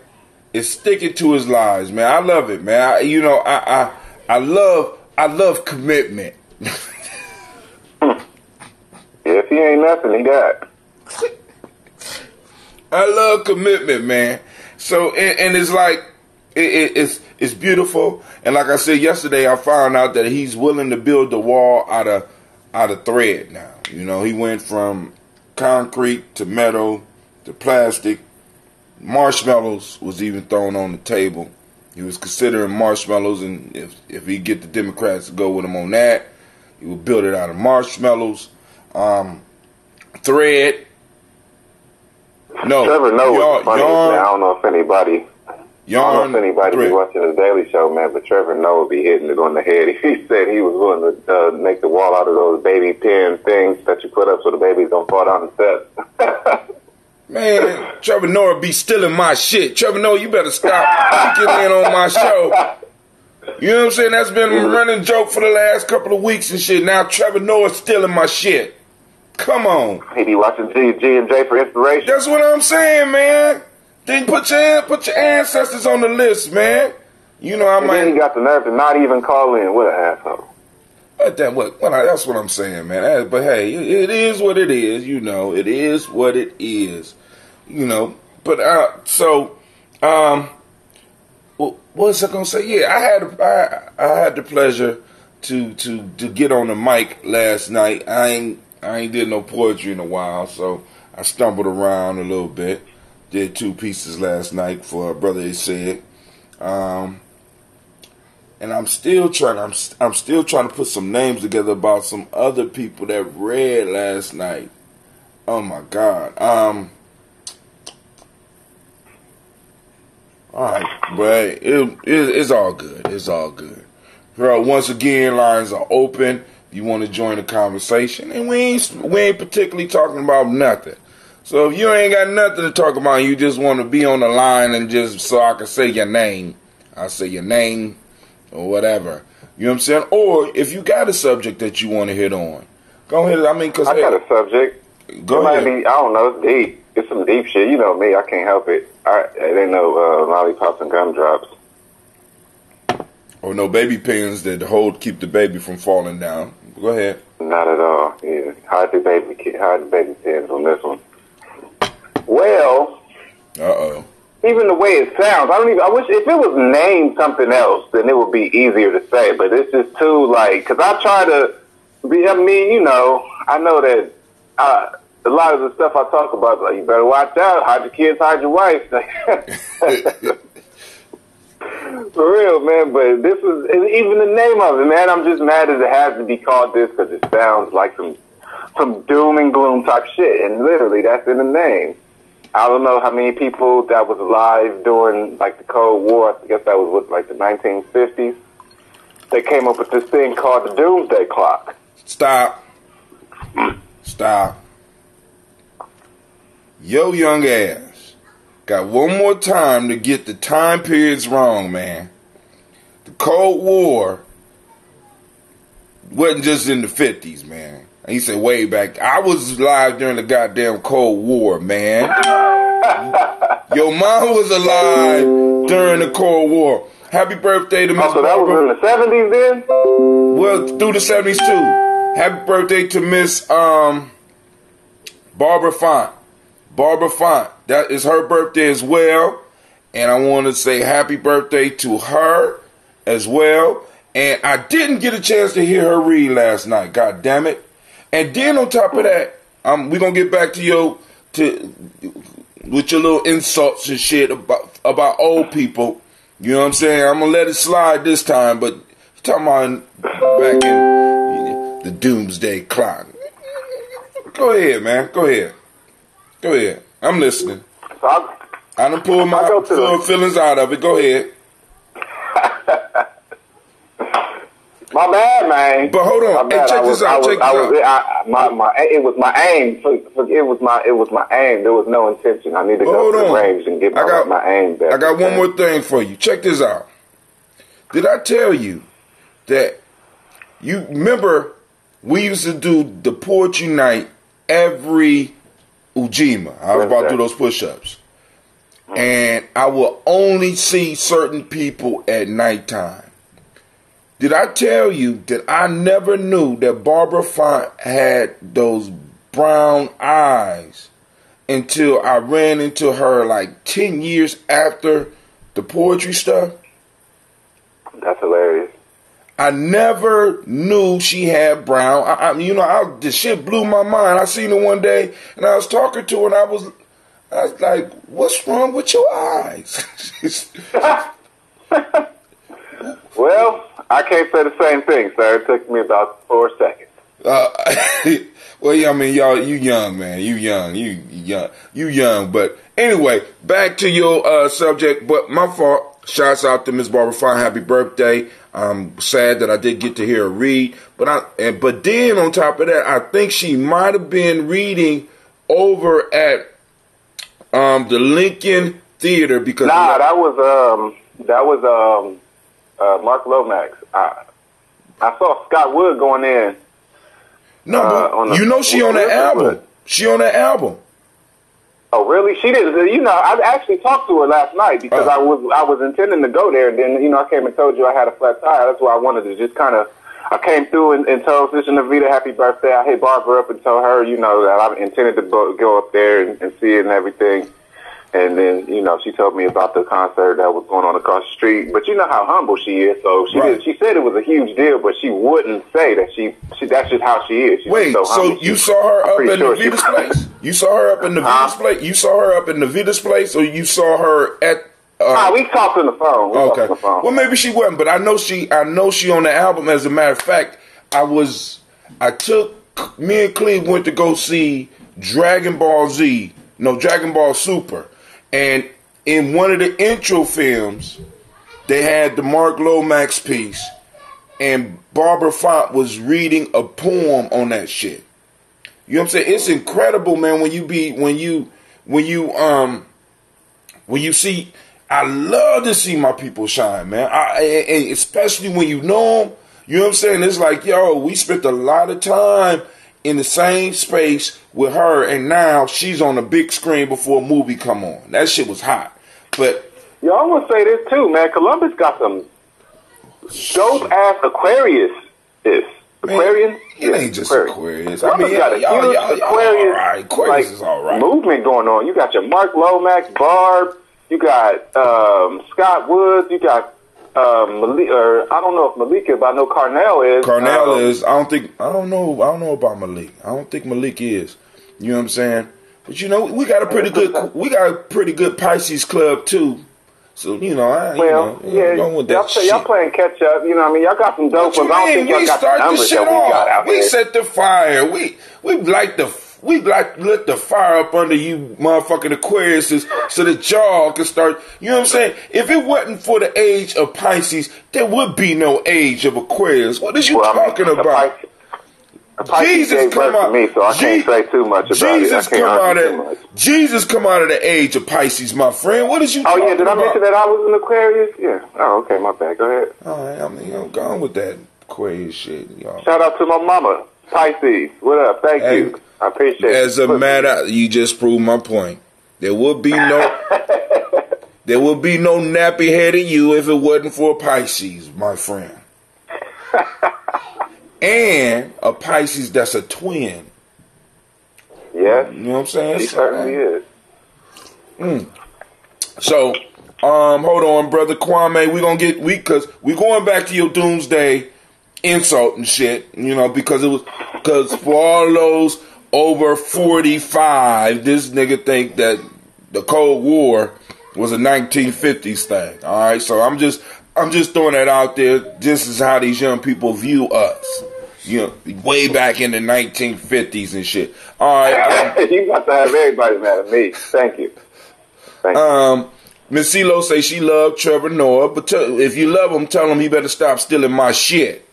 is sticking to his lies, man. I love it, man. I love commitment. If he ain't nothing, he got. I love commitment, man. So and it's like it's beautiful. And like I said yesterday, I found out that he's willing to build the wall out of thread now. You know, he went from concrete to metal to plastic. Marshmallows was even thrown on the table. He was considering marshmallows, and if he get the Democrats to go with him on that, he would build it out of marshmallows. Thread. No. Trevor Noah. I don't know if anybody. Yarn. Be watching the Daily Show, man, but Trevor Noah be hitting it on the head. He said he was willing to make the wall out of those baby pin things that you put up so the babies don't fall down the steps. Man, Trevor Noah be stealing my shit. Trevor Noah, you better stop getting in on my show. You know what I'm saying? That's been a running joke for the last couple of weeks and shit. Now Trevor Noah's stealing my shit. Come on. He be watching G&J for inspiration. That's what I'm saying, man. Then put your ancestors on the list, man. You know, Then he got the nerve to not even call in. What an asshole. That's what I'm saying, man. But hey, it is what it is. You know, it is what it is. You know, but what was I gonna say? Yeah, I had the pleasure to get on the mic last night. I ain't did no poetry in a while, so I stumbled around a little bit. Did 2 pieces last night for a brother. He said, and I'm still trying to put some names together about some other people that read last night. Oh my God. All right, but it's all good. It's all good. Bro, once again, lines are open. If you want to join the conversation, and we ain't particularly talking about nothing. So if you ain't got nothing to talk about, you just want to be on the line and just so I can say your name, I'll say your name or whatever. You know what I'm saying? Or if you got a subject that you want to hit on, go ahead. I mean, cause I got a subject. Go ahead. I don't know. It's deep. It's some deep shit. You know me. I can't help it. It ain't no lollipops and gumdrops. Or no baby pins that keep the baby from falling down. Go ahead. Not at all. Yeah. Hide the baby pins on this one. Well. Even the way it sounds, I wish if it was named something else, then it would be easier to say. But it's just too because I try to be. I mean, you know, I know that a lot of the stuff I talk about, like, you better watch out, hide your kids, hide your wife. For real, man. But this was even the name of it, man. I'm just mad that it has to be called this because it sounds like some doom and gloom type shit, and literally that's in the name. I don't know how many people that was alive during like the Cold War. I guess that was like the 1950s. They came up with this thing called the Doomsday Clock. Stop. Yo, young ass, got one more time to get the time periods wrong, man. The Cold War wasn't just in the 50s, man. He said way back. I was alive during the goddamn Cold War, man. Your mom was alive during the Cold War. Happy birthday to Miss So that was in the 70s then? Well, through the 70s too. Happy birthday to Miss Barbara Font. Barbara Font. That is her birthday as well. And I want to say happy birthday to her as well. And I didn't get a chance to hear her read last night. God damn it. And then on top of that, we're going to get back to with your little insults and shit about old people. You know what I'm saying? I'm going to let it slide this time, but talking about back in the Doomsday Clock. Go ahead, man. Go ahead. I'm listening. I done pulled my feelings out of it. Go ahead. My bad, man. But hold on, hey, check this out. It was my aim. It was my aim. There was no intention. I need to go to the range and get my aim back. I got one more thing for you. Check this out. Did I tell you that you remember we used to do the poetry night every Ujima? I was about to do those push-ups. And I will only see certain people at nighttime. Did I tell you that I never knew that Barbara Font had those brown eyes until I ran into her like 10 years after the poetry stuff? That's hilarious. I never knew she had brown. The shit blew my mind. I seen her one day and I was talking to her and I was like, what's wrong with your eyes? Well, I can't say the same thing, sir. It took me about 4 seconds. Well, yeah, I mean, y'all, you young, man. You young. But anyway, back to your subject. But my fault. Shouts out to Miss Barbara Fine. Happy birthday. I'm sad that I did get to hear her read. But then on top of that, I think she might have been reading over at the Lincoln Theater because that was Mark Lomax. I saw Scott Wood going in. No, but she on that album. She on that album. Oh, really? She did. I actually talked to her last night because I was intending to go there, and then I came and told you I had a flat tire. That's why I wanted to just kind of. I came through and told Sister Navita happy birthday. I hit Barbara up and told her, that I intended to go up there and see it and everything. And then, she told me about the concert that was going on across the street. But you know how humble she is. So she said it was a huge deal, but she wouldn't say that that's just how she is. Wait, so you saw her up in Navita's place? You saw her up in Navita's place? You saw her up in Navita's place, or you saw her at... we talked on the phone. Okay. Well, maybe she wasn't, but I know she on the album. As a matter of fact, me and Cleve went to go see Dragon Ball Super. And in one of the intro films, they had the Mark Lomax piece, and Barbara Font was reading a poem on that shit. You know what I'm saying? It's incredible, man. When you see, I love to see my people shine, man. And especially when you know them. You know what I'm saying? It's like, we spent a lot of time in the same space with her, and now she's on the big screen before a movie come on. That shit was hot. But I'm gonna say this too, man. Columbus got some dope ass Aquarius. Aquarian? It ain't just Aquarius. Columbus got a huge Aquarius. Aquarius is all right. Movement going on. You got your Mark Lomax, Barb. You got Scott Woods. You got Malik, or I don't know if Malika, but I know Carnell is. Carnell is. I don't know about Malik. I don't think Malik is. You know what I'm saying? But we got a pretty good Pisces club too. So going with that shit. Y'all playing catch up. You know what I mean? Y'all got some dope ones. I don't think y'all got the numbers that we got out here. We set the fire. We lit the fire up under you motherfucking Aquariuses so that y'all can start, you know what I'm saying? If it wasn't for the age of Pisces, there would be no age of Aquarius. What is you talking about? Jesus come out me, so I can't say too much about it. Jesus come out of the age of Pisces, my friend. What is you talking about? Oh, yeah, did I mention that I was an Aquarius? Yeah. Oh, okay, my bad. Go ahead. All right, I'm going with that Aquarius shit, y'all. Shout out to my mama, Pisces. What up? Thank you. I appreciate it. As a matter, you just proved my point. There would be no nappy headed you if it wasn't for Pisces, my friend. And a Pisces that's a twin. Yes. You know what I'm saying? He certainly is. So, hold on, brother Kwame. Because we going back to your doomsday insult and shit. Because for all those over 45, this nigga think that the Cold War was a 1950s thing. All right, so I'm just throwing that out there. This is how these young people view us. Way back in the 1950s and shit. All right. You got to have everybody mad at me. Thank you. Miss CeeLo say she loved Trevor Noah, but if you love him, tell him he better stop stealing my shit.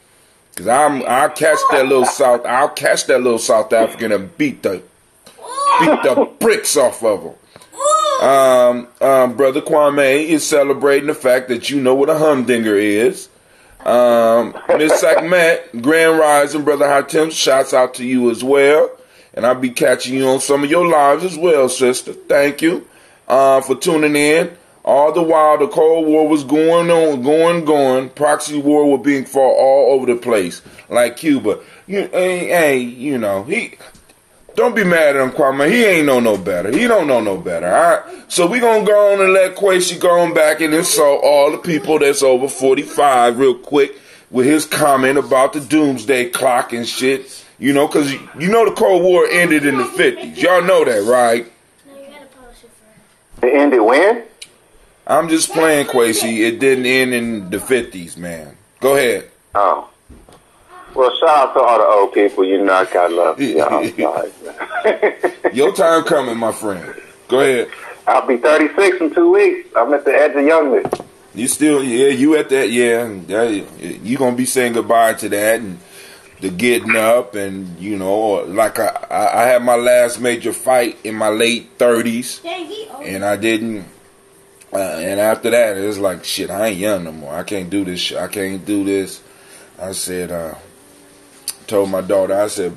Cause I'll catch that little South African and beat the bricks off of him. Brother Kwame is celebrating the fact that you know what a humdinger is. Miss Sakmet, Grand Rising, Brother Hatem, shouts out to you as well. And I'll be catching you on some of your lives as well, sister. Thank you for tuning in. All the while, the Cold War was going on. Proxy war was being fought all over the place, like Cuba. You know, don't be mad at him, Kwame. He ain't know no better. He don't know no better, all right? So we going to go on and let Kwesi go on back and insult all the people that's over 45 real quick with his comment about the doomsday clock and shit. You know, because you know the Cold War ended in the 50s. Y'all know that, right? It ended when? I'm just playing, Kwesi. It didn't end in the 50s, man. Go ahead. Oh. Well, shout out to all the old people. You know I gotta love you. Your time coming, my friend. Go ahead. I'll be 36 in 2 weeks. I'm at the edge of youngness. You still, you at that, you gonna be saying goodbye to that and the getting up and, you know, like I had my last major fight in my late 30s and I didn't, and after that it was like, shit, I ain't young no more. I can't do this shit. I can't do this. I said, told my daughter, I said,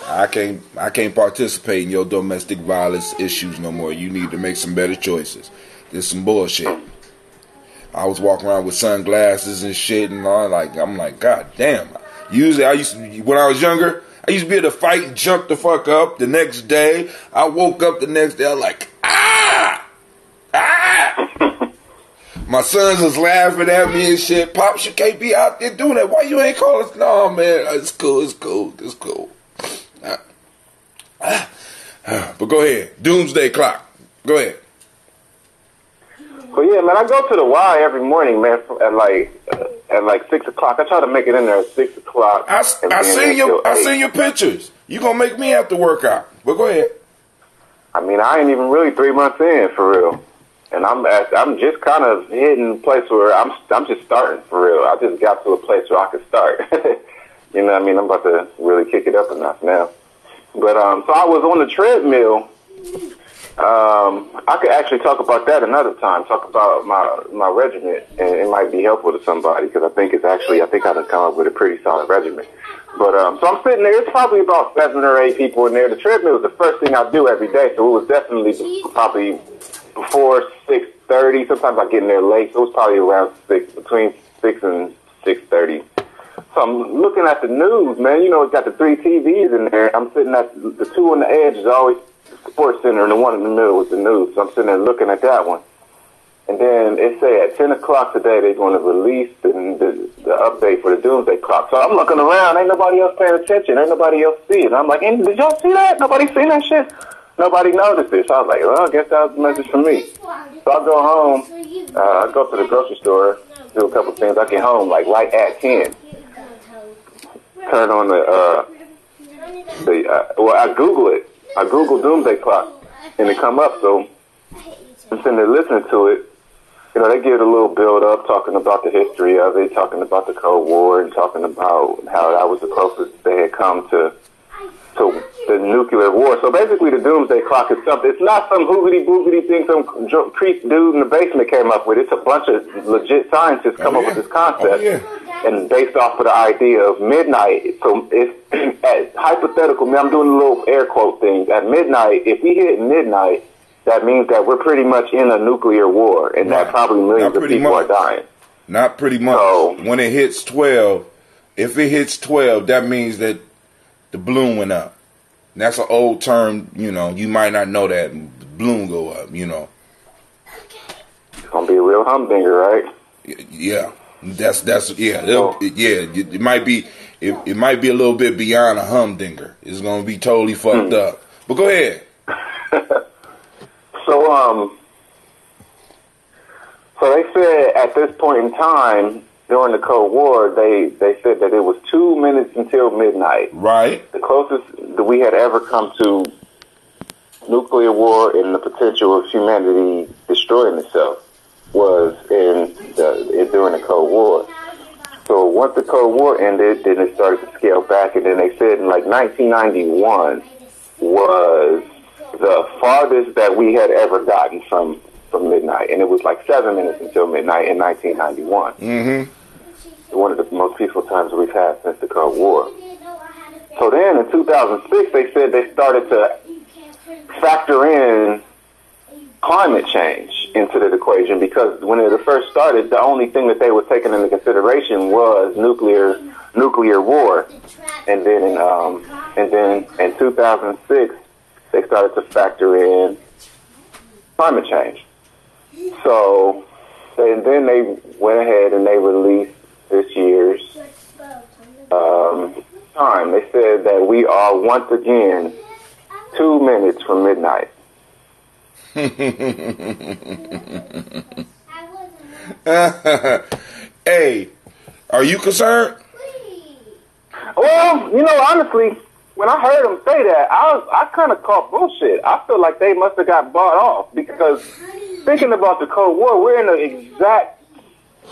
I can't participate in your domestic violence issues no more. You need to make some better choices. There's some bullshit. I was walking around with sunglasses and shit, and I'm like, God damn. Usually, when I was younger, I used to be able to fight and jump the fuck up. The next day, I woke up the next day, I was like, ah. My sons was laughing at me and shit. Pops, you can't be out there doing that. Why you ain't calling us? No, man, it's cool. But go ahead. Doomsday clock. Go ahead. But yeah, man, I go to the Y every morning, man, at like 6 o'clock. I try to make it in there at 6 o'clock. I seen your pictures. You gonna make me have to work out. But go ahead. I mean, I ain't even really 3 months in for real, and I'm just kind of hitting a place where I'm just starting for real. I just got to a place where I can start. You know what I mean? I'm about to really kick it up a notch now. But so I was on the treadmill. I could actually talk about that another time. Talk about my regiment, and it might be helpful to somebody because I think I can come up with a pretty solid regiment. But so I'm sitting there. It's probably about 7 or 8 people in there. The treadmill is the first thing I do every day, so it was definitely probably before 6:30. Sometimes I get in there late, so it was probably around between 6 and 6:30. So I'm looking at the news, man. You know, it's got the 3 TVs in there. I'm sitting at the 2 on the edge is always the Sports Center, and the one in the middle is the news. So I'm sitting there looking at that one. And then it say at 10 o'clock today they're going to release the update for the Doomsday Clock. So I'm looking around. Ain't nobody else paying attention. Ain't nobody else see it. I'm like, hey, did y'all see that? Nobody seen that shit? Nobody noticed it. So I was like, well, I guess that was a message for me. So I go home. I go to the grocery store, do a couple things. I get home like right at 10. Turn on I Google it. I Google Doomsday Clock, and it come up. So I'm sitting there listening to it. You know, they give it a little build up, talking about the history of it, talking about the Cold War, and talking about how that was the closest they had come to the nuclear war. So basically, the Doomsday Clock is something. It's not some hoogity boogity thing some priest dude in the basement came up with. It's a bunch of legit scientists come up with this concept, and based off of the idea of midnight. So it's hypothetical. Man, I'm doing a little air quote thing. At midnight, if we hit midnight, that means that we're pretty much in a nuclear war, and that probably millions of people are dying. Not pretty much. So, when it hits 12, if it hits 12, that means that the balloon went up. And that's an old term, you know. You might not know that. The balloon go up, you know. It's gonna be a real humdinger, right? Yeah, It might be. It might be a little bit beyond a humdinger. It's gonna be totally fucked up. But go ahead. So they said at this point in time during the Cold War, they said that it was 2 minutes until midnight. Right. The closest that we had ever come to nuclear war and the potential of humanity destroying itself was during the Cold War. So once the Cold War ended, then it started to scale back, and then they said in like 1991 was the farthest that we had ever gotten from midnight, and it was like 7 minutes until midnight in 1991. Mm-hmm. One of the most peaceful times we've had since the Cold War. So then in 2006, they said they started to factor in climate change into the equation, because when it first started, the only thing that they were taking into consideration was nuclear war, and then in 2006 they started to factor in climate change. So and then they went ahead and they released this year's time. They said that we are once again 2 minutes from midnight. Hey, are you concerned? Well, honestly, when I heard them say that, I kind of caught bullshit. I feel like they must have got bought off, because thinking about the Cold War, we're in the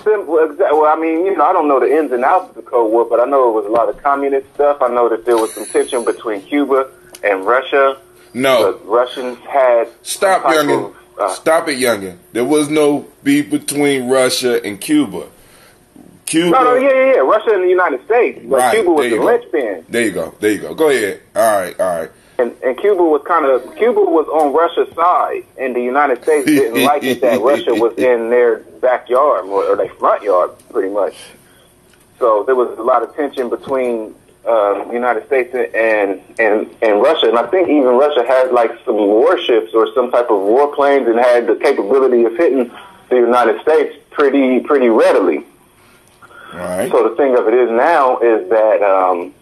well, I mean, I don't know the ins and outs of the Cold War, but I know it was a lot of communist stuff. I know that there was some tension between Cuba and Russia. No. The Russians had... Stop, youngin'. Stop it, youngin'. There was no beef between Russia and Cuba. No, yeah. Russia and the United States. But right, Cuba was the linchpin. There you go. Go ahead. All right. And Cuba was on Russia's side, and the United States didn't like it that Russia was in their backyard, or their front yard, pretty much. So there was a lot of tension between the United States and Russia, and I think even Russia had like some warships or some type of warplanes, and had the capability of hitting the United States pretty readily. Right. So the thing of it is now is that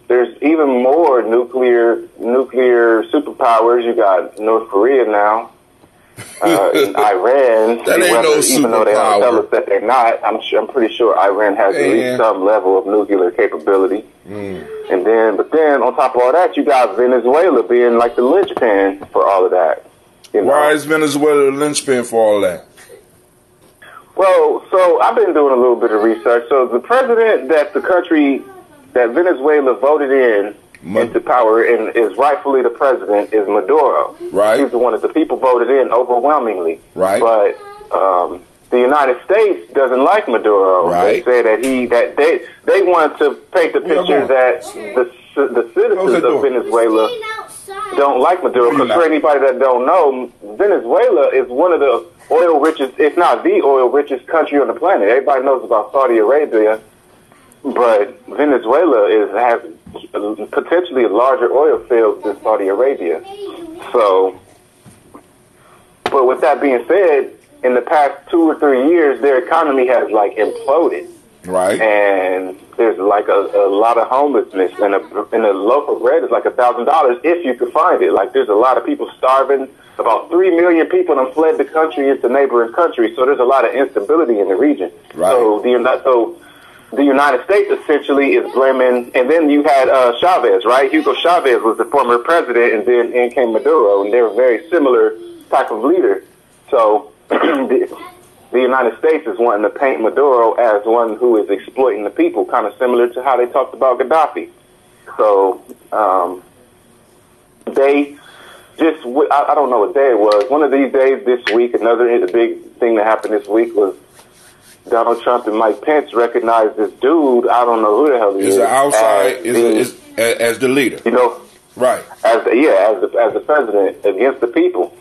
there's even more nuclear superpowers. You got North Korea now, and Iran. That ain't no superpower. Even though they don't tell us that they're not, I'm pretty sure Iran has at least some level of nuclear capability. And then on top of all that, you got Venezuela being like the linchpin for all of that. Why is Venezuela the linchpin for all that? Well, so I've been doing a little bit of research. So the president that Venezuela voted into power and is rightfully the president is Maduro. Right. He's the one that the people voted in overwhelmingly. Right. But the United States doesn't like Maduro. Right. They say that they wanted to paint the picture that the citizens of Venezuela don't like Maduro. Because for anybody that don't know, Venezuela is one of the oil richest, if not the oil richest country on the planet. Everybody knows about Saudi Arabia, but Venezuela has potentially a larger oil fields than Saudi Arabia. So, but with that being said, in the past 2 or 3 years, their economy has like imploded. Right. And there's like a lot of homelessness, and a loaf of bread is like $1,000 if you can find it. Like there's a lot of people starving. About 3 million people have fled the country into neighboring countries, so there's a lot of instability in the region. Right. So the United States essentially is blaming, and then you had Chavez, right? Hugo Chavez was the former president, and then in came Maduro, and they're a very similar type of leader. So the United States is wanting to paint Maduro as one who is exploiting the people, kind of similar to how they talked about Gaddafi. So they just, I don't know what day it was. One of these days this week, the big thing that happened this week was Donald Trump and Mike Pence recognized this dude. I don't know who the hell he is. As the leader. Right. As the president against the people.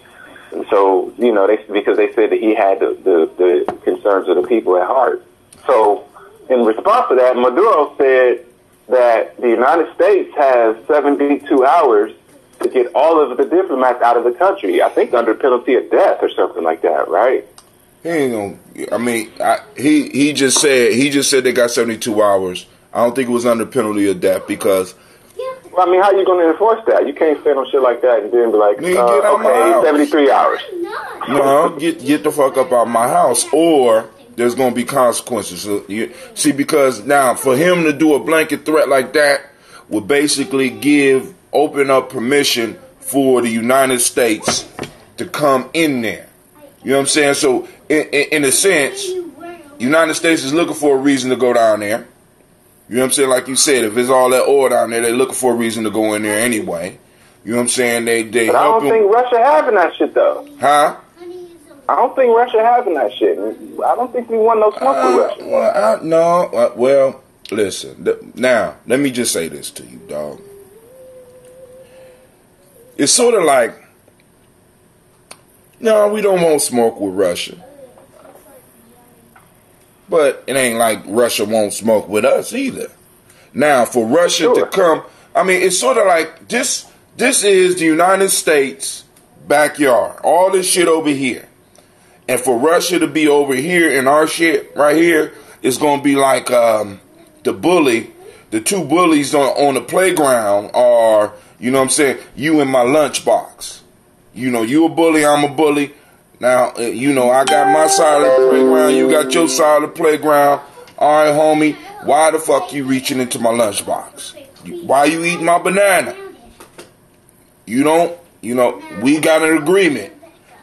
And so, because they said that he had the concerns of the people at heart. So, in response to that, Maduro said that the United States has 72 hours to get all of the diplomats out of the country. I think under penalty of death or something like that, right? He ain't gonna. I mean, he just said they got 72 hours. I don't think it was under penalty of death because. Well, I mean, how you going to enforce that? You can't say no shit like that and then be like, okay, 73 hours. No, get the fuck up out of my house, or there's going to be consequences. See, because now for him to do a blanket threat like that would basically open up permission for the United States to come in there. You know what I'm saying? So, in a sense, United States is looking for a reason to go down there. You know what I'm saying? Like you said, if it's all that oil down there, they're looking for a reason to go in there anyway. You know what I'm saying? They But I don't think Russia having that shit though. Huh? I don't think Russia having that shit. I don't think we want no smoke with Russia. Well, listen. Now, let me just say this to you, dog. It's sort of like, no, we don't want smoke with Russia. But it ain't like Russia won't smoke with us either. Now, for Russia to come, I mean, it's sort of like this is the United States backyard. All this shit over here. And for Russia to be over here and our shit right here, it's going to be like the two bullies on the playground are, you know what I'm saying, you in my lunchbox. You know, you a bully, I'm a bully. Now, you know, I got my side of the playground, you got your side of the playground. All right, homie, why the fuck you reaching into my lunchbox? Why you eating my banana? You don't, you know, we got an agreement.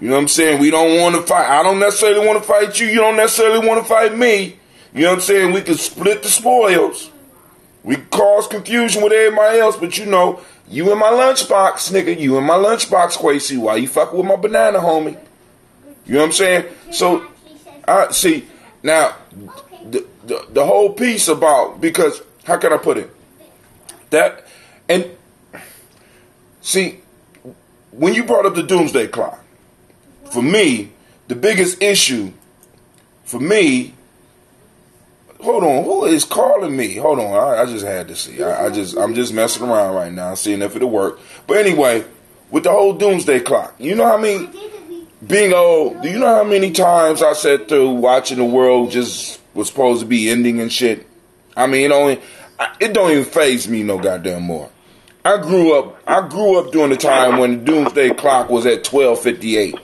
You know what I'm saying? We don't want to fight. I don't necessarily want to fight you. You don't necessarily want to fight me. You know what I'm saying? We can split the spoils. We can cause confusion with everybody else, but you know, you in my lunchbox, nigga. You in my lunchbox, Quasi. Why you fucking with my banana, homie? You know what I'm saying? So, I see, now, the whole piece about, because, how can I put it? That, and, see, when you brought up the doomsday clock, for me, the biggest issue, for me, hold on, who is calling me? Hold on, I just had to see. I'm just messing around right now, seeing if it'll work. But anyway, with the whole doomsday clock, you know how many, being old, do you know how many times I sat through watching the world just was supposed to be ending and shit? I mean, it don't even faze me no goddamn more. I grew up during the time when the doomsday clock was at 12:58.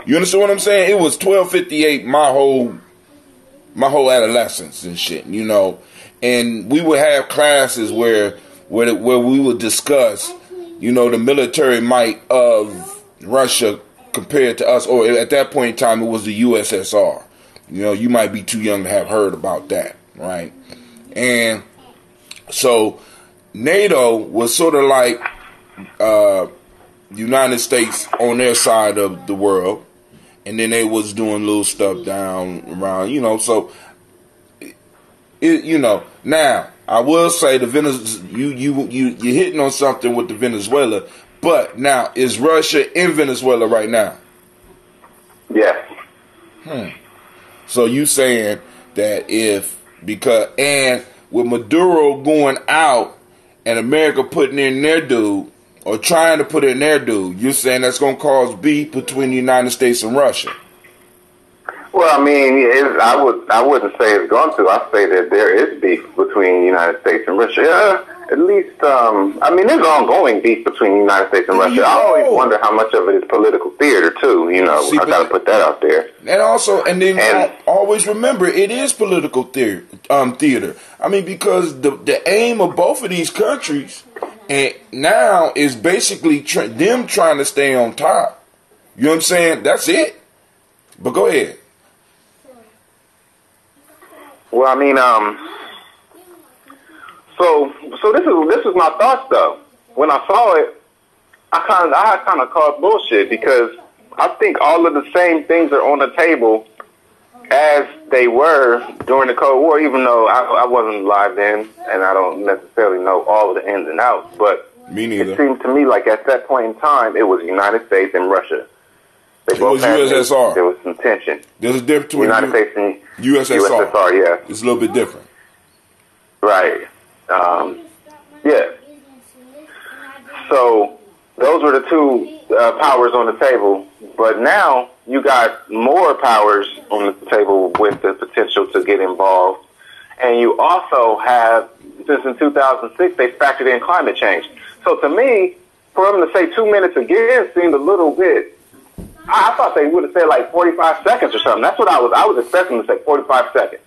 You understand what I'm saying? It was 12:58 my whole adolescence and shit, you know. And we would have classes where we would discuss, you know, the military might of Russia compared to us, or at that point in time it was the USSR. You know, you might be too young to have heard about that, right? And so NATO was sort of like United States on their side of the world, and then they was doing little stuff down around, you know. So, you know, now I will say you hitting on something with the Venezuela, but now is Russia in Venezuela right now? Yes. So you saying that and with Maduro going out and America putting in their dude, or trying to put in their dude, you're saying that's going to cause beef between the United States and Russia? Well, I mean, I wouldn't say it's going to. I say that there is beef between the United States and Russia. At least, I mean, there's ongoing beef between the United States and Russia. I always wonder how much of it is political theater, too. You know, I got to put that out there. And also, and then always remember, it is political theater. I mean, because the aim of both of these countries and now is basically them trying to stay on top. You know what I'm saying? That's it. But go ahead. Well, I mean, so this is my thoughts though. When I saw it, I kind of called bullshit, because I think all of the same things are on the table as they were during the Cold War, even though I wasn't alive then and I don't necessarily know all of the ins and outs. But me neither. It seemed to me like at that point in time, it was the United States and Russia. It was USSR. There was some tension. There's a difference between United States and USSR. USSR, yeah. It's a little bit different. Right. Yeah. So those were the two powers on the table. But now you got more powers on the table with the potential to get involved. And you also have, since in 2006, they factored in climate change. So to me, for them to say 2 minutes again seemed a little bit, I thought they would have said like 45 seconds or something. That's what I was expecting to say, 45 seconds.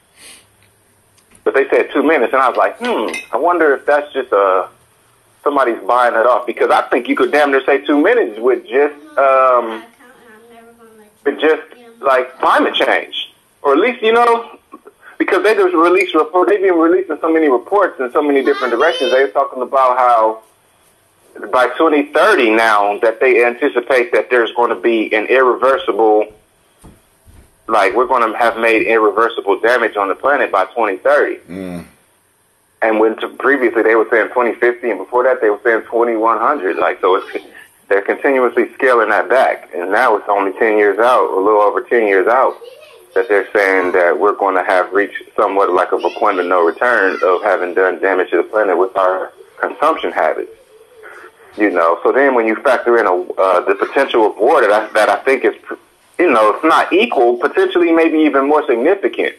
But they said 2 minutes, and I was like, I wonder if that's just somebody's buying it off, because I think you could damn near say 2 minutes with just like climate change, or at least, you know, because they just released reports. They've been releasing so many reports in so many different directions. They were talking about how by 2030 now that they anticipate that there's going to be an irreversible, like we're going to have made irreversible damage on the planet by 2030. And when previously they were saying 2050, and before that they were saying 2100. Like, so they're continuously scaling that back. And now it's only 10 years out, a little over 10 years out, that they're saying that we're going to have reached somewhat like a point of no return of having done damage to the planet with our consumption habits. You know, so then when you factor in the potential of war that I think is, you know, it's not equal, potentially maybe even more significant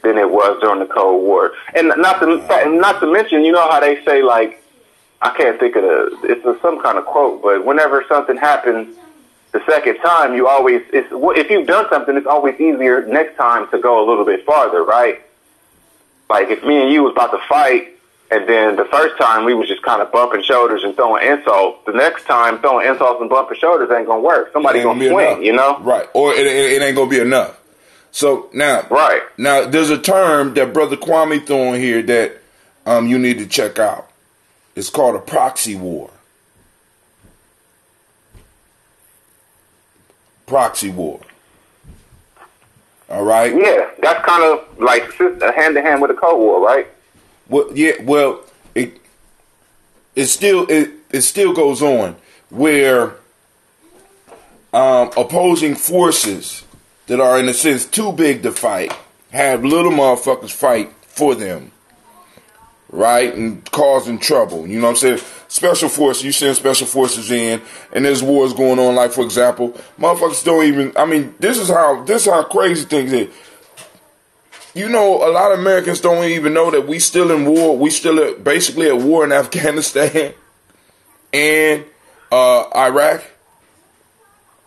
than it was during the Cold War. And not to mention, you know how they say, like, I can't think of it's some kind of quote, but whenever something happens the second time, if you've done something, it's always easier next time to go a little bit farther, right? Like if me and you was about to fight, and then the first time we was just kind of bumping shoulders and throwing insults. The next time throwing insults and bumping shoulders ain't gonna work. Somebody gonna swing, you know? Right. Or it ain't gonna be enough. So now, now there's a term that Brother Kwame threw on here that you need to check out. It's called a proxy war. Proxy war. All right. Yeah, that's kind of like hand to hand with the Cold War, right? Well, yeah. Well, it still goes on where opposing forces that are in a sense too big to fight have little motherfuckers fight for them, right, and causing trouble. You know what I'm saying? Special forces, you send special forces in, and there's wars going on. Like for example, motherfuckers don't even. I mean, this is how crazy things is. You know, a lot of Americans don't even know that we still in war. We still basically at war in Afghanistan and Iraq.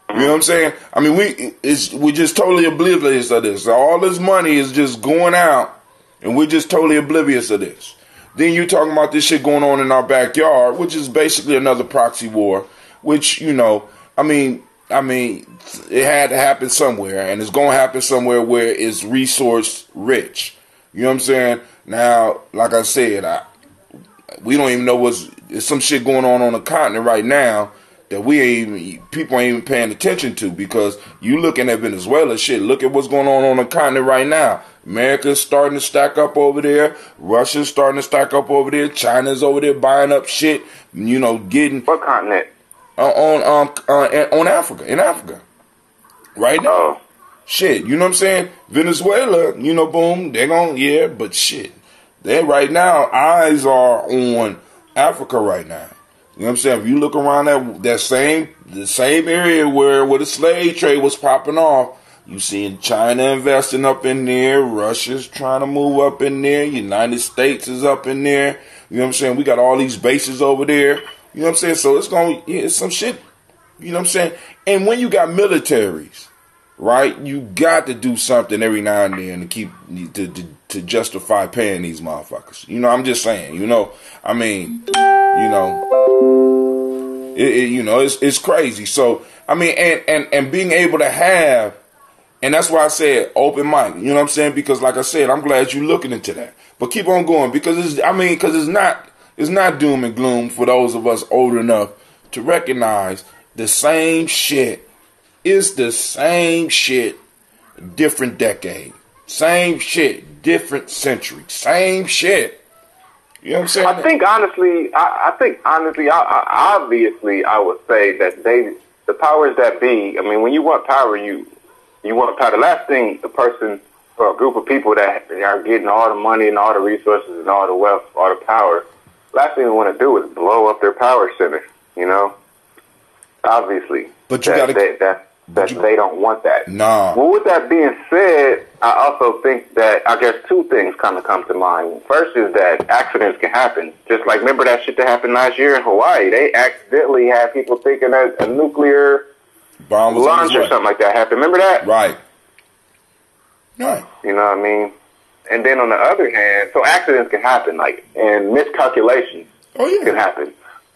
You know what I'm saying? I mean, we're just totally oblivious of this. All this money is just going out, and we're just totally oblivious of this. Then you're talking about this shit going on in our backyard, which is basically another proxy war. Which, you know, I mean, it had to happen somewhere, and it's going to happen somewhere where it's resource rich. You know what I'm saying? Now, like I said, we don't even know there's some shit going on the continent right now that people ain't even paying attention to, because you looking at Venezuela, shit, look at what's going on the continent right now. America's starting to stack up over there. Russia's starting to stack up over there. China's over there buying up shit, you know, getting... What continent? On Africa, in Africa. Right now. Oh. Shit, you know what I'm saying? Venezuela, you know, boom, they're going, but shit. They right now, eyes are on Africa right now. You know what I'm saying? If you look around the same area where the slave trade was popping off, you seeing China investing up in there, Russia's trying to move up in there, United States is up in there. You know what I'm saying? We got all these bases over there. You know what I'm saying? So it's some shit. You know what I'm saying? And when you got militaries, right, you got to do something every now and then to keep to justify paying these motherfuckers. You know, I'm just saying. You know, I mean, you know, it's crazy. So I mean, and being able to have, and that's why I said open mic. You know what I'm saying? Because like I said, I'm glad you're looking into that. But keep on going, because it's not doom and gloom for those of us old enough to recognize the same shit is the same shit, different decade. Same shit, different century. Same shit. You know what I'm saying? I think honestly, obviously, I would say that the powers that be, I mean, when you want power, you want power. The last thing a person or a group of people that are getting all the money and all the resources and all the wealth, all the power, last thing they want to do is blow up their power center, you know? Obviously. But you gotta... they don't want that. Nah. Well, with that being said, I also think that, I guess two things kind of come to mind. First is that accidents can happen. Just like, remember that shit that happened last year in Hawaii? They accidentally had people thinking that a nuclear bomb was launch or something like that happened. Remember that? Right. Right. You know what I mean? And then on the other hand, so accidents can happen, like, and miscalculations can happen.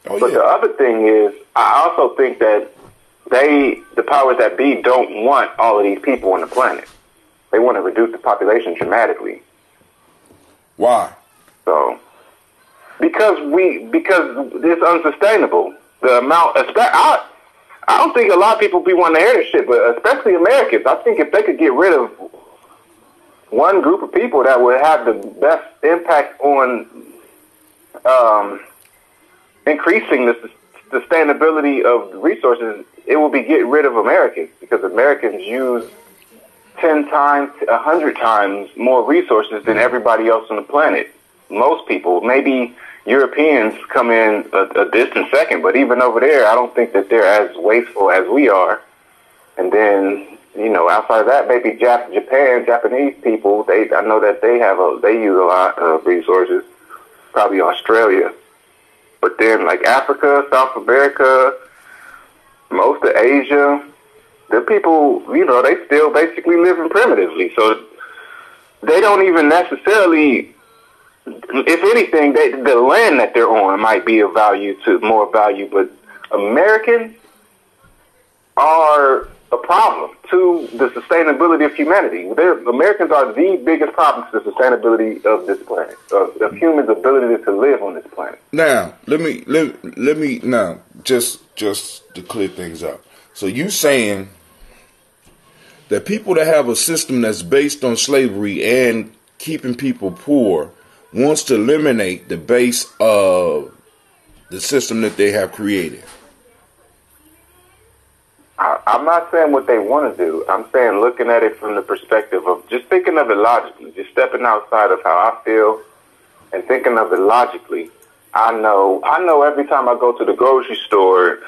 Oh, but the other thing is, I also think that the powers that be don't want all of these people on the planet. They want to reduce the population dramatically. Why? So, because it's unsustainable. The amount, I don't think a lot of people be wanting to hear this shit, but especially Americans. I think if they could get rid of one group of people that would have the best impact on increasing the sustainability of resources, it will be getting rid of Americans, because Americans use 10 times, 100 times more resources than everybody else on the planet. Most people, maybe Europeans come in a distant second, but even over there, I don't think that they're as wasteful as we are. And then, you know, outside of that, maybe Japanese people, I know that they use a lot of resources, probably Australia. But then, like Africa, South America, most of Asia, the people, you know, they still basically living primitively. So they don't even necessarily, if anything, the land that they're on might be of more value. But Americans are a problem to the sustainability of humanity. Americans are the biggest problem to the sustainability of this planet, of humans' ability to live on this planet. Now, let me now just to clear things up. So you saying that people that have a system that's based on slavery and keeping people poor wants to eliminate the base of the system that they have created? I'm not saying what they want to do. I'm saying looking at it from the perspective of just thinking of it logically, just stepping outside of how I feel and thinking of it logically. I know every time I go to the grocery store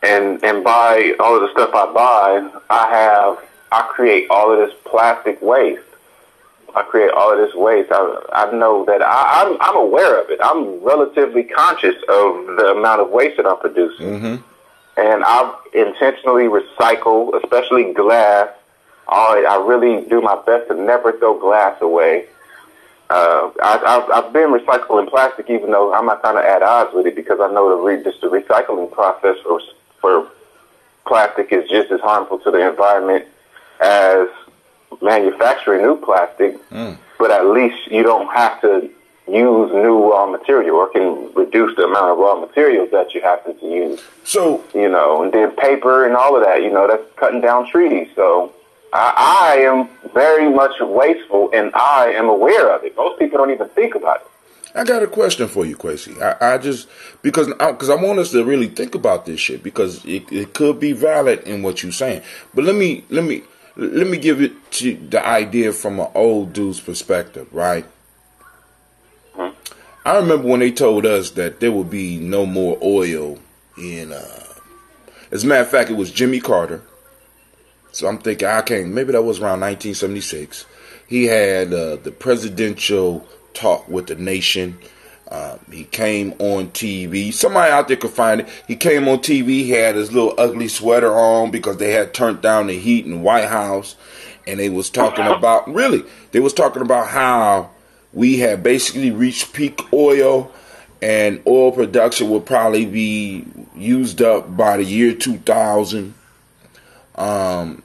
and buy all of the stuff I buy, I create all of this plastic waste. I create all of this waste. I know that I'm aware of it. I'm relatively conscious of the amount of waste that I'm producing. Mm-hmm. And I intentionally recycle, especially glass. I really do my best to never throw glass away. I've been recycling plastic, even though I'm not kind of at odds with it, because I know the recycling process for plastic is just as harmful to the environment as manufacturing new plastic. But at least you don't have to use new raw material, or can reduce the amount of raw materials that you have to use. So, you know, and then paper and all of that, you know, that's cutting down trees. So I am very much wasteful, and I am aware of it. Most people don't even think about it. I got a question for you, Quasi. Because I want us to really think about this shit, because it could be valid in what you're saying. But let me give it to the idea from an old dude's perspective, right? I remember when they told us that there would be no more oil in, as a matter of fact, it was Jimmy Carter. So I'm thinking, maybe that was around 1976. He had the presidential talk with the nation. He came on TV. Somebody out there could find it. He came on TV. He had his little ugly sweater on because they had turned down the heat in the White House. And they was talking about, how we had basically reached peak oil, and oil production would probably be used up by the year 2000. And,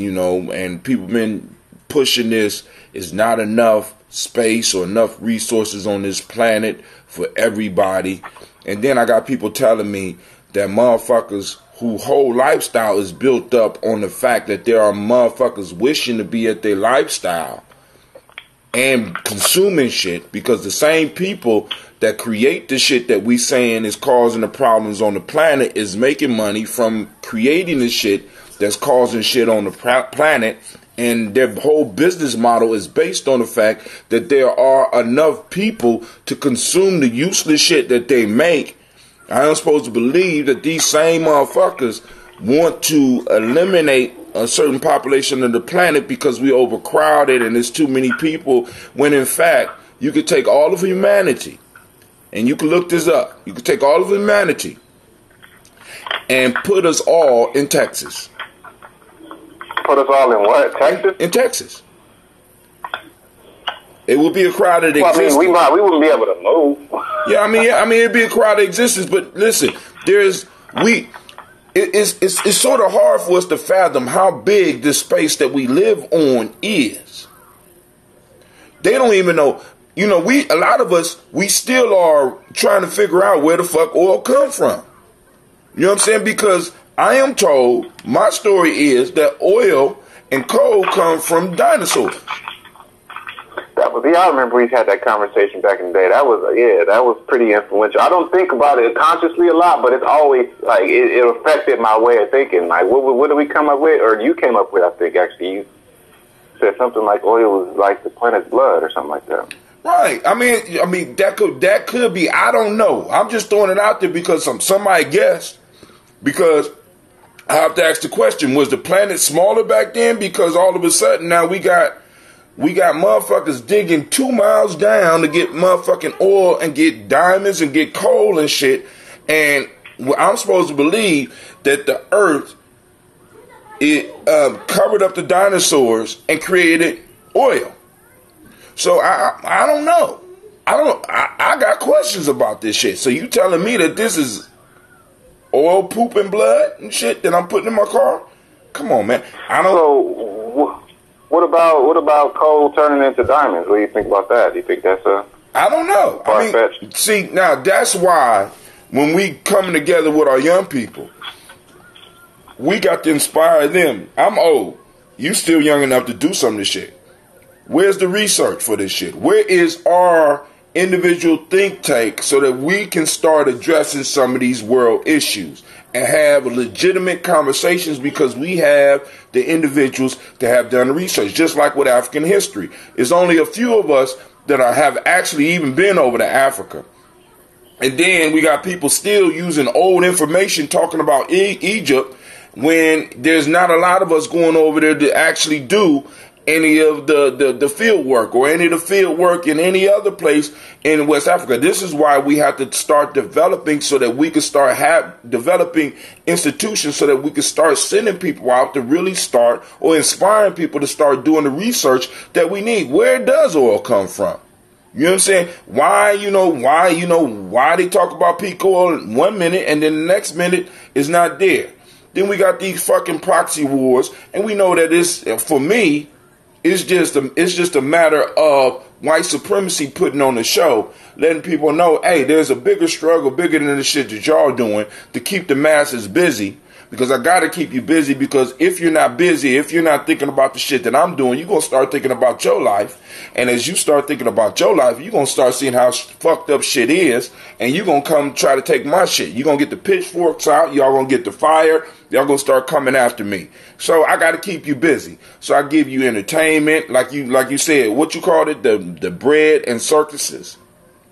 you know, and people been pushing this. Is not enough space or enough resources on this planet for everybody. And then I got people telling me that motherfuckers whose whole lifestyle is built up on the fact that there are motherfuckers wishing to be at their lifestyle and consuming shit, because the same people that create the shit that we saying is causing the problems on the planet is making money from creating the shit that's causing shit on the planet. And their whole business model is based on the fact that there are enough people to consume the useless shit that they make. I am supposed to believe that these same motherfuckers want to eliminate a certain population of the planet because we overcrowded and there's too many people, when in fact you could take all of humanity, and you can look this up, you could take all of humanity and put us all in Texas. Put us all in what? Texas? In Texas. It would be a crowded existence. I mean, we wouldn't be able to move. I mean, it'd be a crowded existence. But listen, it's sort of hard for us to fathom how big the space that we live on is. They don't even know. you know, a lot of us, we still are trying to figure out where the fuck oil come from. You know what I'm saying? Because I am told, my story is that oil and coal come from dinosaurs. I remember we had that conversation back in the day. That was pretty influential. I don't think about it consciously a lot, but it's always like it affected my way of thinking. Like, what did we come up with? Or you came up with? I think actually you said something like oil was like the planet's blood or something like that. Right. I mean that could be. I don't know. I'm just throwing it out there because somebody guessed. Because I have to ask the question: was the planet smaller back then? Because all of a sudden now we got motherfuckers digging 2 miles down to get motherfucking oil and get diamonds and get coal and shit. And I'm supposed to believe that the Earth covered up the dinosaurs and created oil. So I don't know. I got questions about this shit. So you telling me that this is oil, poop, and blood and shit that I'm putting in my car? Come on, man. I don't. So what about coal turning into diamonds? What do you think about that? Do you think that's I don't know. far-fetched? I mean, see, now that's why when we coming together with our young people, we got to inspire them. I'm old. You still young enough to do some of this shit. Where's the research for this shit? Where is our individual think tank so that we can start addressing some of these world issues and have legitimate conversations, because we have the individuals that have done the research, just like with African history. It's only a few of us that have actually even been over to Africa. And then we got people still using old information talking about Egypt when there's not a lot of us going over there to actually do any of the field work or any of the field work in any other place in West Africa. This is why we have to start developing so that we can start developing institutions so that we can start sending people out to really start, or inspiring people to start doing the research that we need. Where does oil come from? You know what I'm saying? Why they talk about peak oil 1 minute and then the next minute is not there. Then we got these fucking proxy wars, and we know that for me, it's just a matter of white supremacy putting on the show, letting people know, hey, there's a bigger struggle, bigger than the shit that y'all doing to keep the masses busy. Because I got to keep you busy, because if you're not busy, if you're not thinking about the shit that I'm doing, you're going to start thinking about your life. And as you start thinking about your life, you're going to start seeing how fucked up shit is. And you're going to come try to take my shit. You're going to get the pitchforks out. Y'all going to get the fire. Y'all going to start coming after me. So I got to keep you busy. So I give you entertainment, like you said, what you called it, the bread and circuses,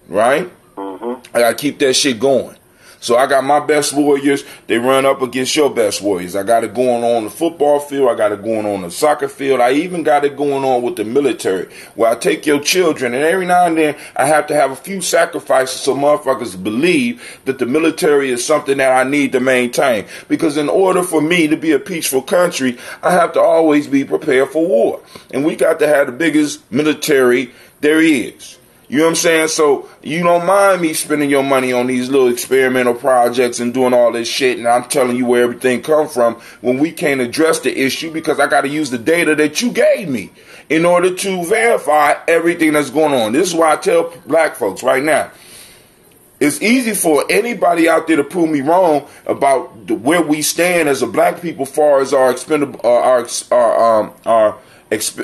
right? Mm-hmm. I got to keep that shit going. So I got my best warriors. They run up against your best warriors. I got it going on the football field. I got it going on the soccer field. I even got it going on with the military, where I take your children, and every now and then I have to have a few sacrifices so motherfuckers believe that the military is something that I need to maintain. Because in order for me to be a peaceful country, I have to always be prepared for war. And we got to have the biggest military there is. You know what I'm saying? So you don't mind me spending your money on these little experimental projects and doing all this shit, and I'm telling you where everything come from, when we can't address the issue, because I got to use the data that you gave me in order to verify everything that's going on. This is why I tell black folks right now, it's easy for anybody out there to prove me wrong about where we stand as a black people, as far as our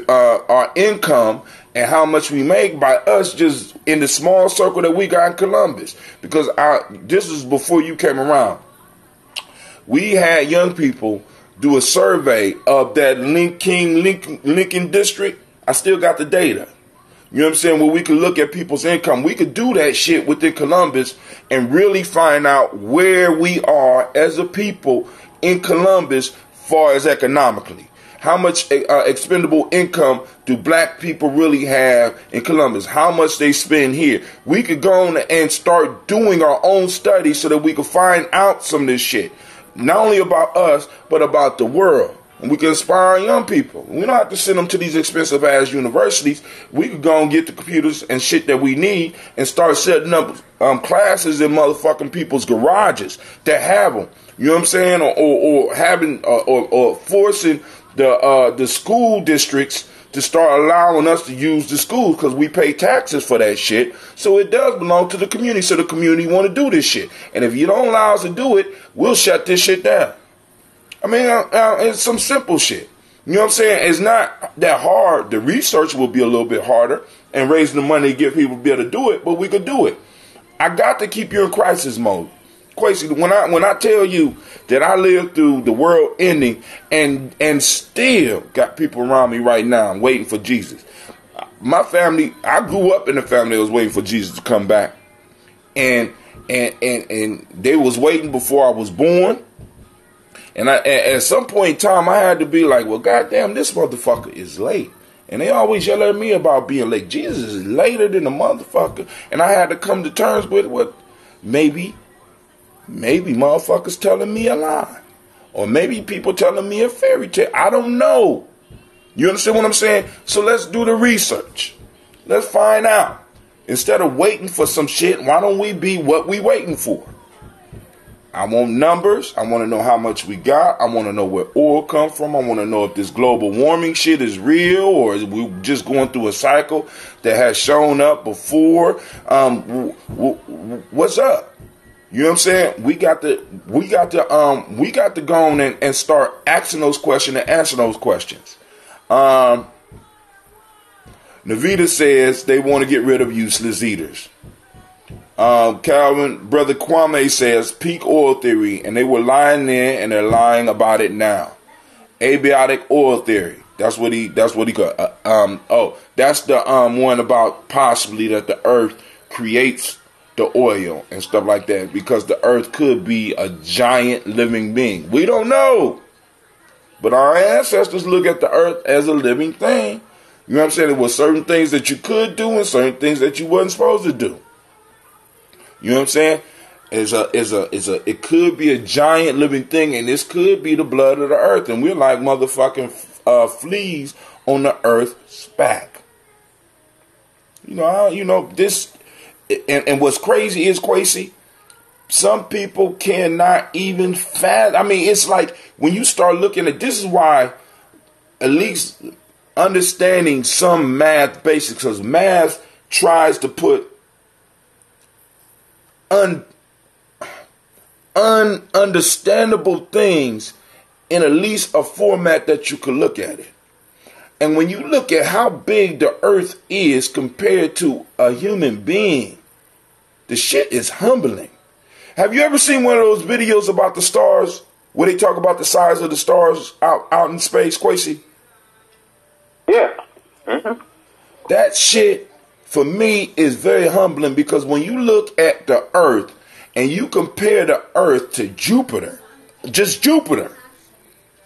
our income and how much we make by us just in the small circle that we got in Columbus. Because this is before you came around. We had young people do a survey of that Lincoln district. I still got the data. You know what I'm saying? Where we could look at people's income. We could do that shit within Columbus and really find out where we are as a people in Columbus, far as economically. How much expendable income do black people really have in Columbus? How much they spend here? We could go on and start doing our own studies so that we could find out some of this shit. Not only about us, but about the world. And we can inspire young people. We don't have to send them to these expensive ass universities. We could go and get the computers and shit that we need and start setting up classes in motherfucking people's garages that have them. You know what I'm saying? Or having or forcing the school districts to start allowing us to use the schools because we pay taxes for that shit. So it does belong to the community. So the community want to do this shit. And if you don't allow us to do it, we'll shut this shit down. I mean, it's some simple shit. You know what I'm saying? It's not that hard. The research will be a little bit harder and raising the money to get people to be able to do it, but we could do it. I got to keep you in crisis mode. Quasi, when I tell you that I lived through the world ending and still got people around me right now waiting for Jesus. My family, I grew up in a family that was waiting for Jesus to come back. And they was waiting before I was born. And at some point in time, I had to be like, well, goddamn, this motherfucker is late. And they always yell at me about being late. Jesus is later than the motherfucker. And I had to come to terms with what maybe motherfuckers telling me a lie. Or maybe people telling me a fairy tale. I don't know. You understand what I'm saying? So let's do the research. Let's find out. Instead of waiting for some shit, why don't we be what we waiting for? I want numbers. I want to know how much we got. I want to know where oil come from. I want to know if this global warming shit is real or is we just going through a cycle that has shown up before. What's up? You know what I'm saying? We got to go on and start asking those questions and answer those questions. Navita says they want to get rid of useless eaters. Calvin, Brother Kwame says peak oil theory, and they were lying then and they're lying about it now. Abiotic oil theory. That's what he got. That's the one about possibly that the earth creates the oil and stuff like that because the earth could be a giant living being. We don't know. But our ancestors look at the earth as a living thing. You know what I'm saying? There were certain things that you could do and certain things that you wasn't supposed to do. You know what I'm saying? It could be a giant living thing, and this could be the blood of the earth, and we're like motherfucking fleas on the earth's back. You know this, and what's crazy is some people cannot even fathom. I mean, it's like when you start looking at this is why, at least understanding some math basics, because math tries to put ununderstandable things in at least a format that you could look at it. And when you look at how big the earth is compared to a human being, the shit is humbling. Have you ever seen one of those videos about the stars where they talk about the size of the stars out in space, Quasi? Yeah. Mm-hmm. That shit for me is very humbling because when you look at the earth and you compare the earth to Jupiter, just Jupiter,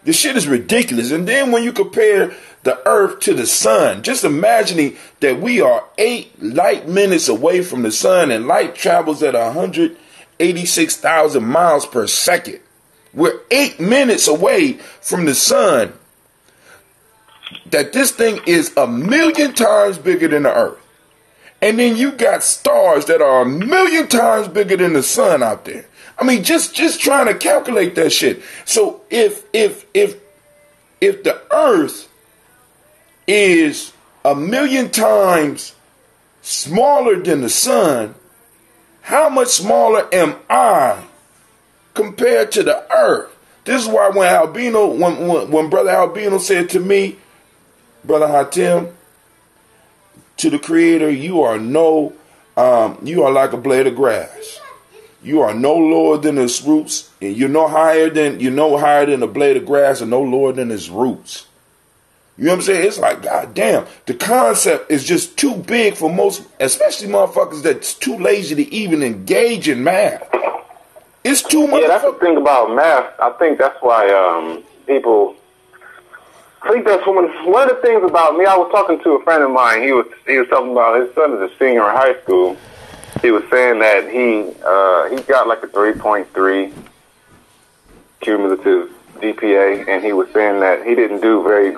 the shit is ridiculous. And then when you compare the earth to the sun, just imagining that we are 8 light minutes away from the sun and light travels at 186,000 miles per second. We're 8 minutes away from the sun. That this thing is 1,000,000 times bigger than the earth. And then you got stars that are 1,000,000 times bigger than the sun out there. I mean, just trying to calculate that shit. So if the earth is 1,000,000 times smaller than the sun, how much smaller am I compared to the earth? This is why when Brother Albino said to me, Brother Hatim, to the Creator, you are like a blade of grass. You are no lower than its roots, and you're no higher than a blade of grass, and no lower than its roots. You know what I'm saying? It's like, goddamn, the concept is just too big for most, especially motherfuckers that's too lazy to even engage in math. It's too much. Yeah, that's the thing about math. I think that's why people. I think that's one of the things about me. I was talking to a friend of mine. He was talking about his son is a senior in high school. He was saying that he got like a 3.3 cumulative GPA, and he was saying that he didn't do great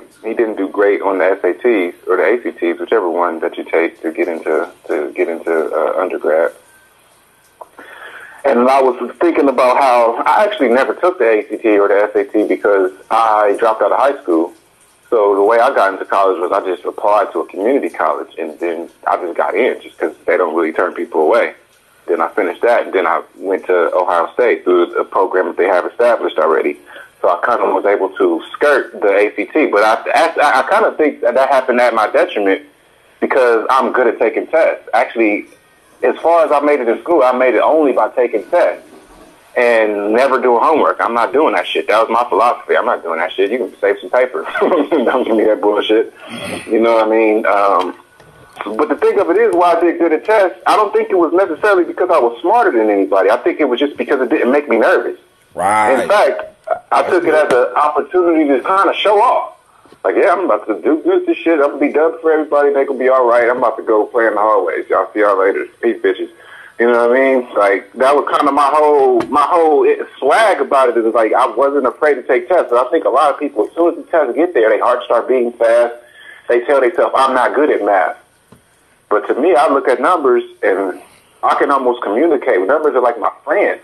on the SATs or the ACTs, whichever one that you take to get into undergrad. And I was thinking about how I actually never took the ACT or the SAT because I dropped out of high school. So the way I got into college was I just applied to a community college, and then I just got in just because they don't really turn people away. Then I finished that, and then I went to Ohio State through a program that they have established already. So I kind of was able to skirt the ACT. But I kind of think that happened at my detriment because I'm good at taking tests. Actually, as far as I made it in school, I made it only by taking tests and never doing homework. I'm not doing that shit. That was my philosophy. I'm not doing that shit. You can save some paper. Don't give me that bullshit. You know what I mean? But the thing of it is, why I did good at tests, I don't think it was necessarily because I was smarter than anybody. I think it was just because it didn't make me nervous. Right. In fact, I took it as an opportunity to kind of show off. Like, yeah, I'm about to do good this shit. I'm going to be done for everybody. They going to be all right. I'm about to go play in the hallways. Y'all see y'all later. Peace, bitches. You know what I mean? Like, that was kind of my whole swag about it. It was like, I wasn't afraid to take tests. But I think a lot of people, as soon as the tests get there, their hearts start beating fast. They tell themselves, I'm not good at math. But to me, I look at numbers, and I can almost communicate. Numbers are like my friends.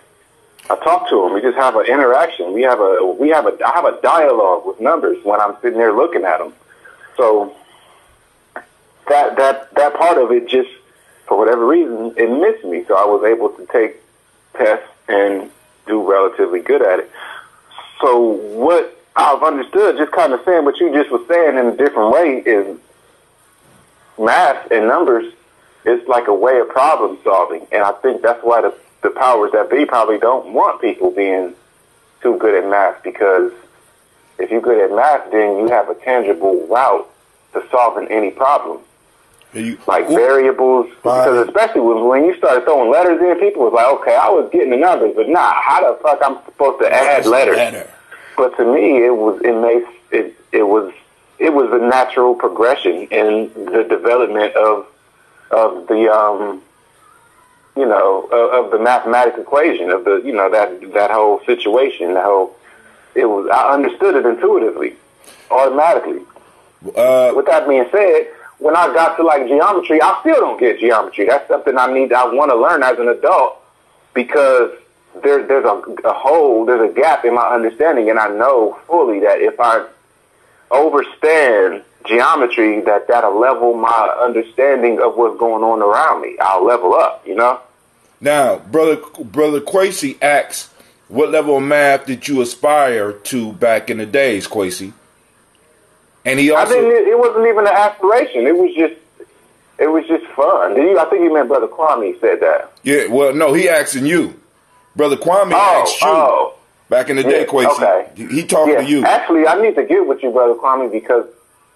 I talk to them. We just have an interaction. I have a dialogue with numbers when I'm sitting there looking at them. So that part of it just, for whatever reason, it missed me. So I was able to take tests and do relatively good at it. So what I've understood, just kind of saying what you just was saying in a different way, is math and numbers is like a way of problem solving. And I think that's why the powers that be probably don't want people being too good at math, because if you're good at math, then you have a tangible route to solving any problem. Like variables, because especially when you started throwing letters in, people was like, okay, I was getting the numbers, but nah, how the fuck I'm supposed to add letters? But to me, it was a natural progression in the development of the of the mathematical equation, of the, that whole situation, I understood it intuitively, automatically. With that being said, when I got to like geometry, I still don't get geometry. That's something I want to learn as an adult, because there's a gap in my understanding, and I know fully that if I overstand geometry, that'll level my understanding of what's going on around me. I'll level up, Now, brother Kwesi asks, what level of math did you aspire to back in the days, Kwesi? And he also, it wasn't even an aspiration. It was just fun. I think you meant Brother Kwame said that. Yeah, well, no, he asking you. Brother Kwame asked you back in the day, Kwesi. Okay. He talking to you. Actually, I need to get with you, Brother Kwame, because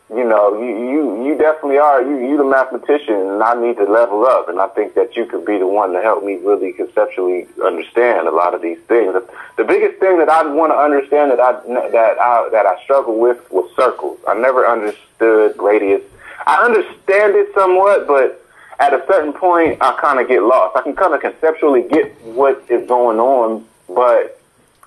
you definitely are. You the mathematician, and I need to level up. And I think that you could be the one to help me really conceptually understand a lot of these things. The biggest thing that I want to understand that I struggle with was circles. I never understood radius. I understand it somewhat, but at a certain point, I kind of get lost. I can kind of conceptually get what is going on, but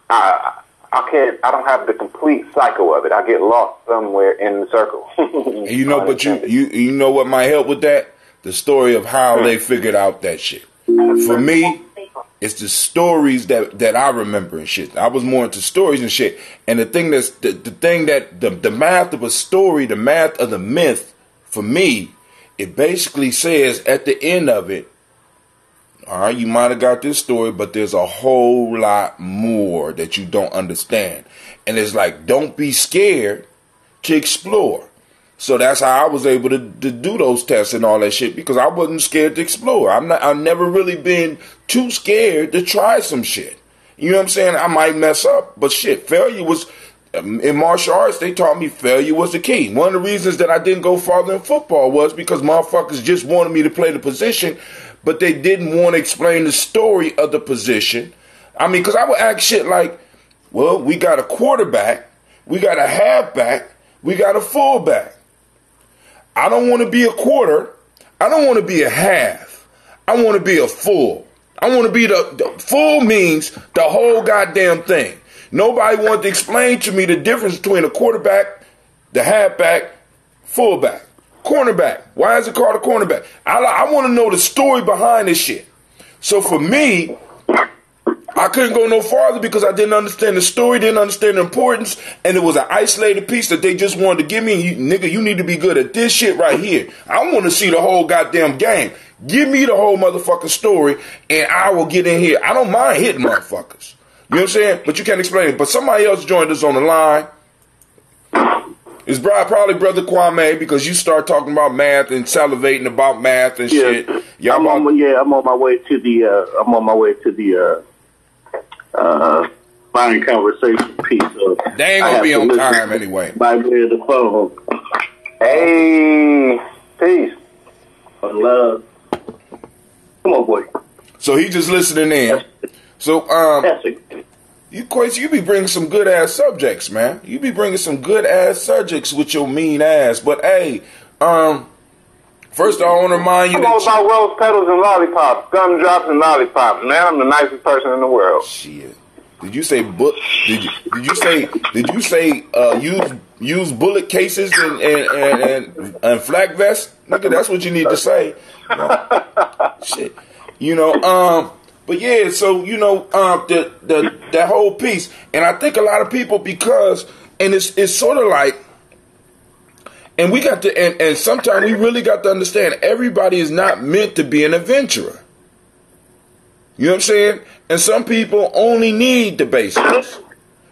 I don't have the complete cycle of it. I get lost somewhere in the circle. But you know what might help with that? The story of how they figured out that shit. For me, it's the stories that I remember and shit. I was more into stories and shit. And the thing the math of a story, the math of the myth, for me, it basically says at the end of it, all right, you might have got this story, but there's a whole lot more that you don't understand. And it's like, don't be scared to explore. So that's how I was able to do those tests and all that shit, because I wasn't scared to explore. I've never really been too scared to try some shit. You know what I'm saying? I might mess up, but shit, failure was, in martial arts, they taught me failure was the key. One of the reasons that I didn't go farther in football was because motherfuckers just wanted me to play the position, but they didn't want to explain the story of the position. I mean, because I would act shit like, well, we got a quarterback, we got a halfback, we got a fullback. I don't want to be a quarter. I don't want to be a half. I want to be a full. I want to be the full means the whole goddamn thing. Nobody wanted to explain to me the difference between a quarterback, the halfback, fullback. Cornerback. Why is it called a cornerback? I want to know the story behind this shit. So for me, I couldn't go no farther because I didn't understand the story, didn't understand the importance, and it was an isolated piece that they just wanted to give me. Nigga, you need to be good at this shit right here. I want to see the whole goddamn game. Give me the whole motherfucking story, and I will get in here. I don't mind hitting motherfuckers. You know what I'm saying? But you can't explain it. But somebody else joined us on the line. It's probably Brother Kwame, because you start talking about math and salivating about math and shit. I'm on my way to the fine conversation piece. They ain't gonna be on time anyway. By way of the phone. Hey, peace. Love. Come on, boy. So he just listening in. So you be bringing some good ass subjects, man. You be bringing some good ass subjects with your mean ass. But hey, first I want to remind you I'm all about rose petals and lollipops, gumdrops and lollipops. Man, I'm the nicest person in the world. Shit. Did you say use bullet cases and flak vests? Nigga, that's what you need to say. Shit. You know, but yeah, so you know, that whole piece, and I think a lot of people, because, and it's sort of like, and we got to, and sometimes we really got to understand, everybody is not meant to be an adventurer. You know what I'm saying? And some people only need the basics.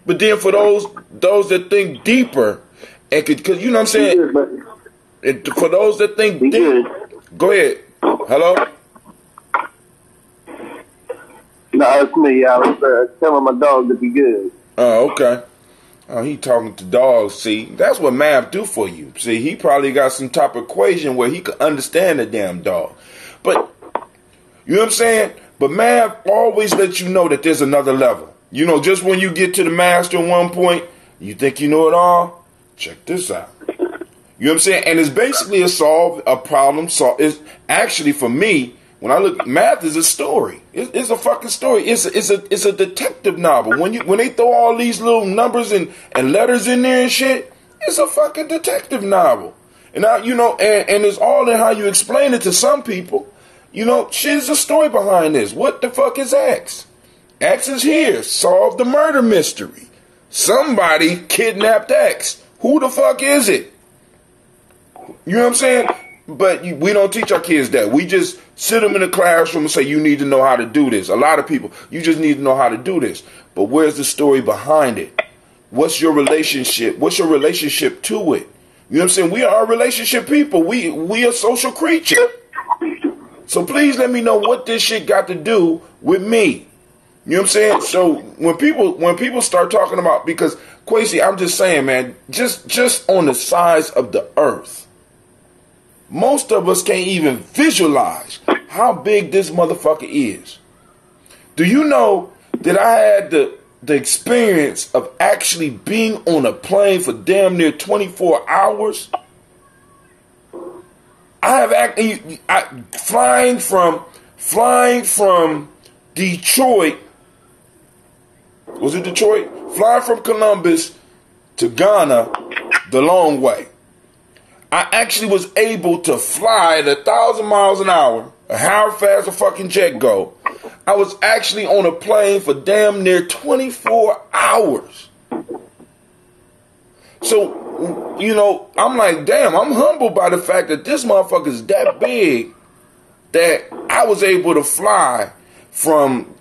But then for those that think deeper, and because you know what I'm saying, for those that think deeper, go ahead. Hello. No, it's me. I was telling my dog to be good. Oh, okay. Oh, he talking to dogs. See, that's what math do for you. See, he probably got some type of equation where he could understand the damn dog. But, you know what I'm saying? But math always lets you know that there's another level. You know, just when you get to the master at one point, you think you know it all. Check this out. You know what I'm saying? And it's basically a problem solve. It's actually, for me, when I look, math is a story. It's a fucking story. It's a detective novel. When they throw all these little numbers and letters in there and shit, it's a fucking detective novel. And I, you know, and it's all in how you explain it to some people. You know, shit is a story behind this. What the fuck is X? X is here. Solve the murder mystery. Somebody kidnapped X. Who the fuck is it? You know what I'm saying? But we don't teach our kids that. We just sit them in the classroom and say, you need to know how to do this. A lot of people, you just need to know how to do this. But where's the story behind it? What's your relationship? What's your relationship to it? You know what I'm saying? We are relationship people. We are social creatures. So please let me know what this shit got to do with me. You know what I'm saying? So when people start talking about, because Quasi, I'm just saying, man, just on the size of the earth, most of us can't even visualize how big this motherfucker is. Do you know that I had the experience of actually being on a plane for damn near 24 hours? I have actually flying from Detroit. Was it Detroit? Flying from Columbus to Ghana the long way. I actually was able to fly at 1,000 miles an hour, how fast a fucking jet go. I was actually on a plane for damn near 24 hours. So, you know, I'm like, damn, I'm humbled by the fact that this motherfucker is that big that I was able to fly from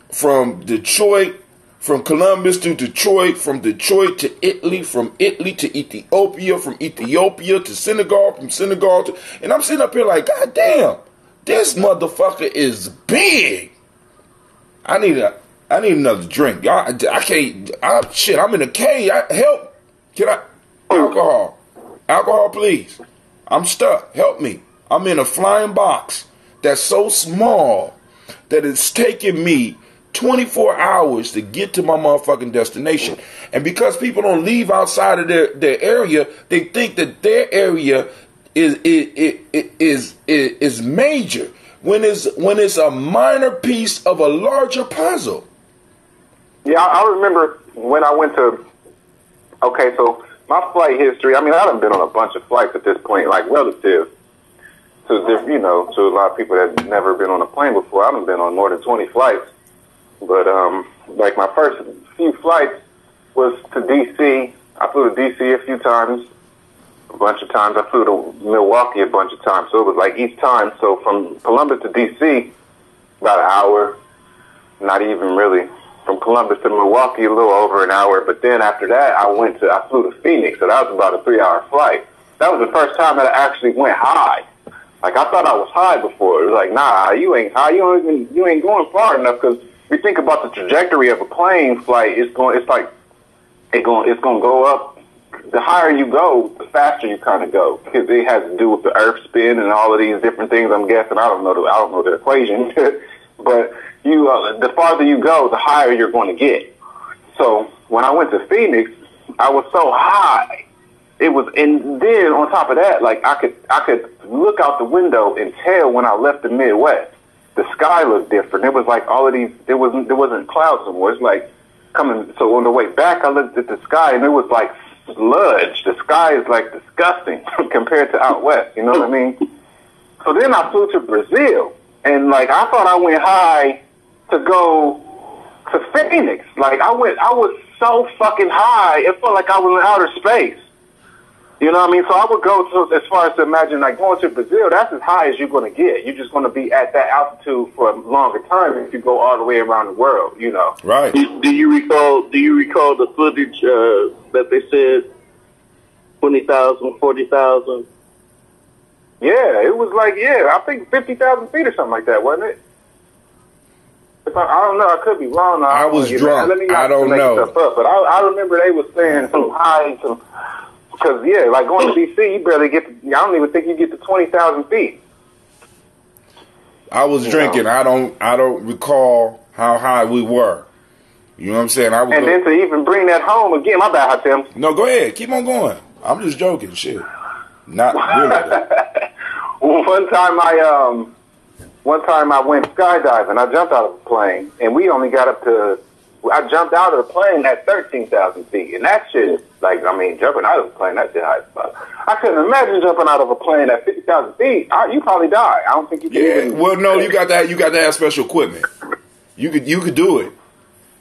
Detroit, from Columbus to Detroit, from Detroit to Italy, from Italy to Ethiopia, from Ethiopia to Senegal, from Senegal to... And I'm sitting up here like, God damn, this motherfucker is big. I need another drink. Y'all, I can't... shit, I'm in a cave. Help. Can I... Alcohol, please. I'm stuck. Help me. I'm in a flying box that's so small that it's taking me 24 hours to get to my motherfucking destination. And because people don't leave outside of their area, they think that their area is major when it's a minor piece of a larger puzzle. Yeah, I remember when I went to... Okay, so my flight history, I mean, I done been on a bunch of flights at this point, like relative to, you know, to a lot of people that have never been on a plane before. I done been on more than 20 flights. But like my first few flights was to DC. I flew to DC a few times, a bunch of times. I flew to Milwaukee a bunch of times. So it was like each time. So from Columbus to DC, about an hour. Not even really. From Columbus to Milwaukee, a little over an hour. But then after that, I flew to Phoenix. So that was about a 3-hour flight. That was the first time that I actually went high. Like, I thought I was high before. It was like, nah, you ain't high. You ain't going far enough, because if you think about the trajectory of a plane flight, it's going to go up. The higher you go, the faster you kind of go, because it has to do with the earth spin and all of these different things. I'm guessing. I don't know the equation, but the farther you go, the higher you're going to get. So when I went to Phoenix, I was so high. And then on top of that, like I could look out the window and tell when I left the Midwest, the sky looked different. It was like all of these. There wasn't clouds anymore. It's like coming. So on the way back, I looked at the sky and it was like sludge. The sky is like disgusting compared to out west. You know what I mean? So then I flew to Brazil, and like I thought I went high to go to Phoenix. Like I was so fucking high. It felt like I was in outer space. You know what I mean? So I would go to, as far as to imagine, like going to Brazil, that's as high as you're going to get. You're just going to be at that altitude for a longer time if you go all the way around the world, you know. Right. Do you recall the footage that they said 20,000, 40,000? Yeah, it was like, I think 50,000 feet or something like that, wasn't it? I don't know. I could be wrong. I was drunk. I don't know. Up, but I remember they were saying some high, because, like going to D.C., you barely get I don't even think you get to 20,000 feet. I was drinking. I don't recall how high we were. You know what I'm saying? Then to even bring that home again, my bad, Tim. No, go ahead. Keep on going. I'm just joking. Shit. Not really. One time I went skydiving. I jumped out of a plane, and we only got up to. I jumped out of the plane at 13,000 feet, and that shit, jumping out of the plane, that shit high as fuck. I couldn't imagine jumping out of a plane at 50,000 feet. You probably die. I don't think you can. Yeah, well, no, you got to have special equipment. You could do it.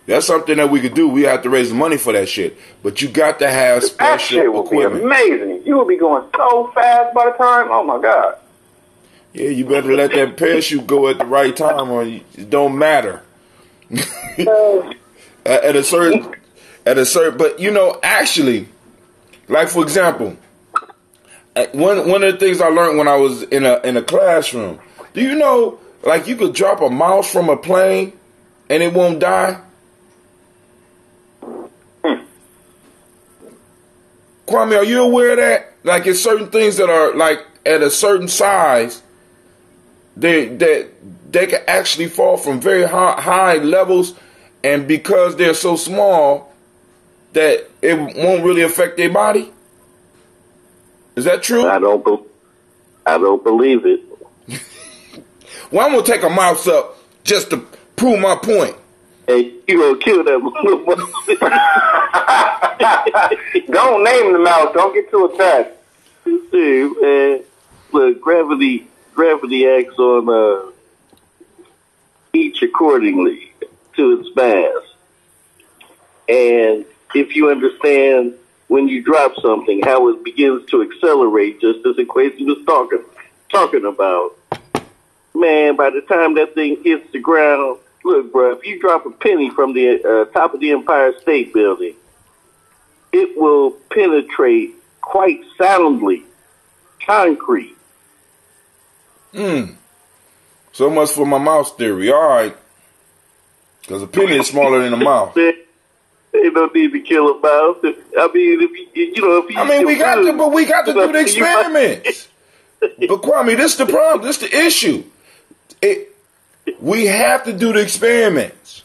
That's something that we could do. We have to raise money for that shit, but you got to have special equipment. That shit would be amazing. You would be going so fast by the time. Oh my god. Yeah, you better let that parachute go at the right time, or it don't matter. At a certain, but actually, like for example, one of the things I learned when I was in a classroom. Do you know, like you could drop a mouse from a plane and it won't die? Kwame, are you aware of that? Like, it's certain things that are like at a certain size, they can actually fall from very high levels. And because they're so small, that it won't really affect their body. Is that true? I don't believe it. Well, I'm gonna take a mouse up just to prove my point. Hey, you gonna kill that motherfucker? Don't name the mouse. Don't get too attached. See, man, look, gravity acts on each accordingly to its mass. And if you understand when you drop something, how it begins to accelerate, just as Equation was talking about, man, by the time that thing hits the ground, look, bro, if you drop a penny from the top of the Empire State Building, it will penetrate quite soundly concrete. So much for my mouse theory. All right. Because a penny is smaller than a mouse. Ain't no need to kill a mouse. I mean, we got to do the experiments. But Kwame, this is the problem. This is the issue. We have to do the experiments.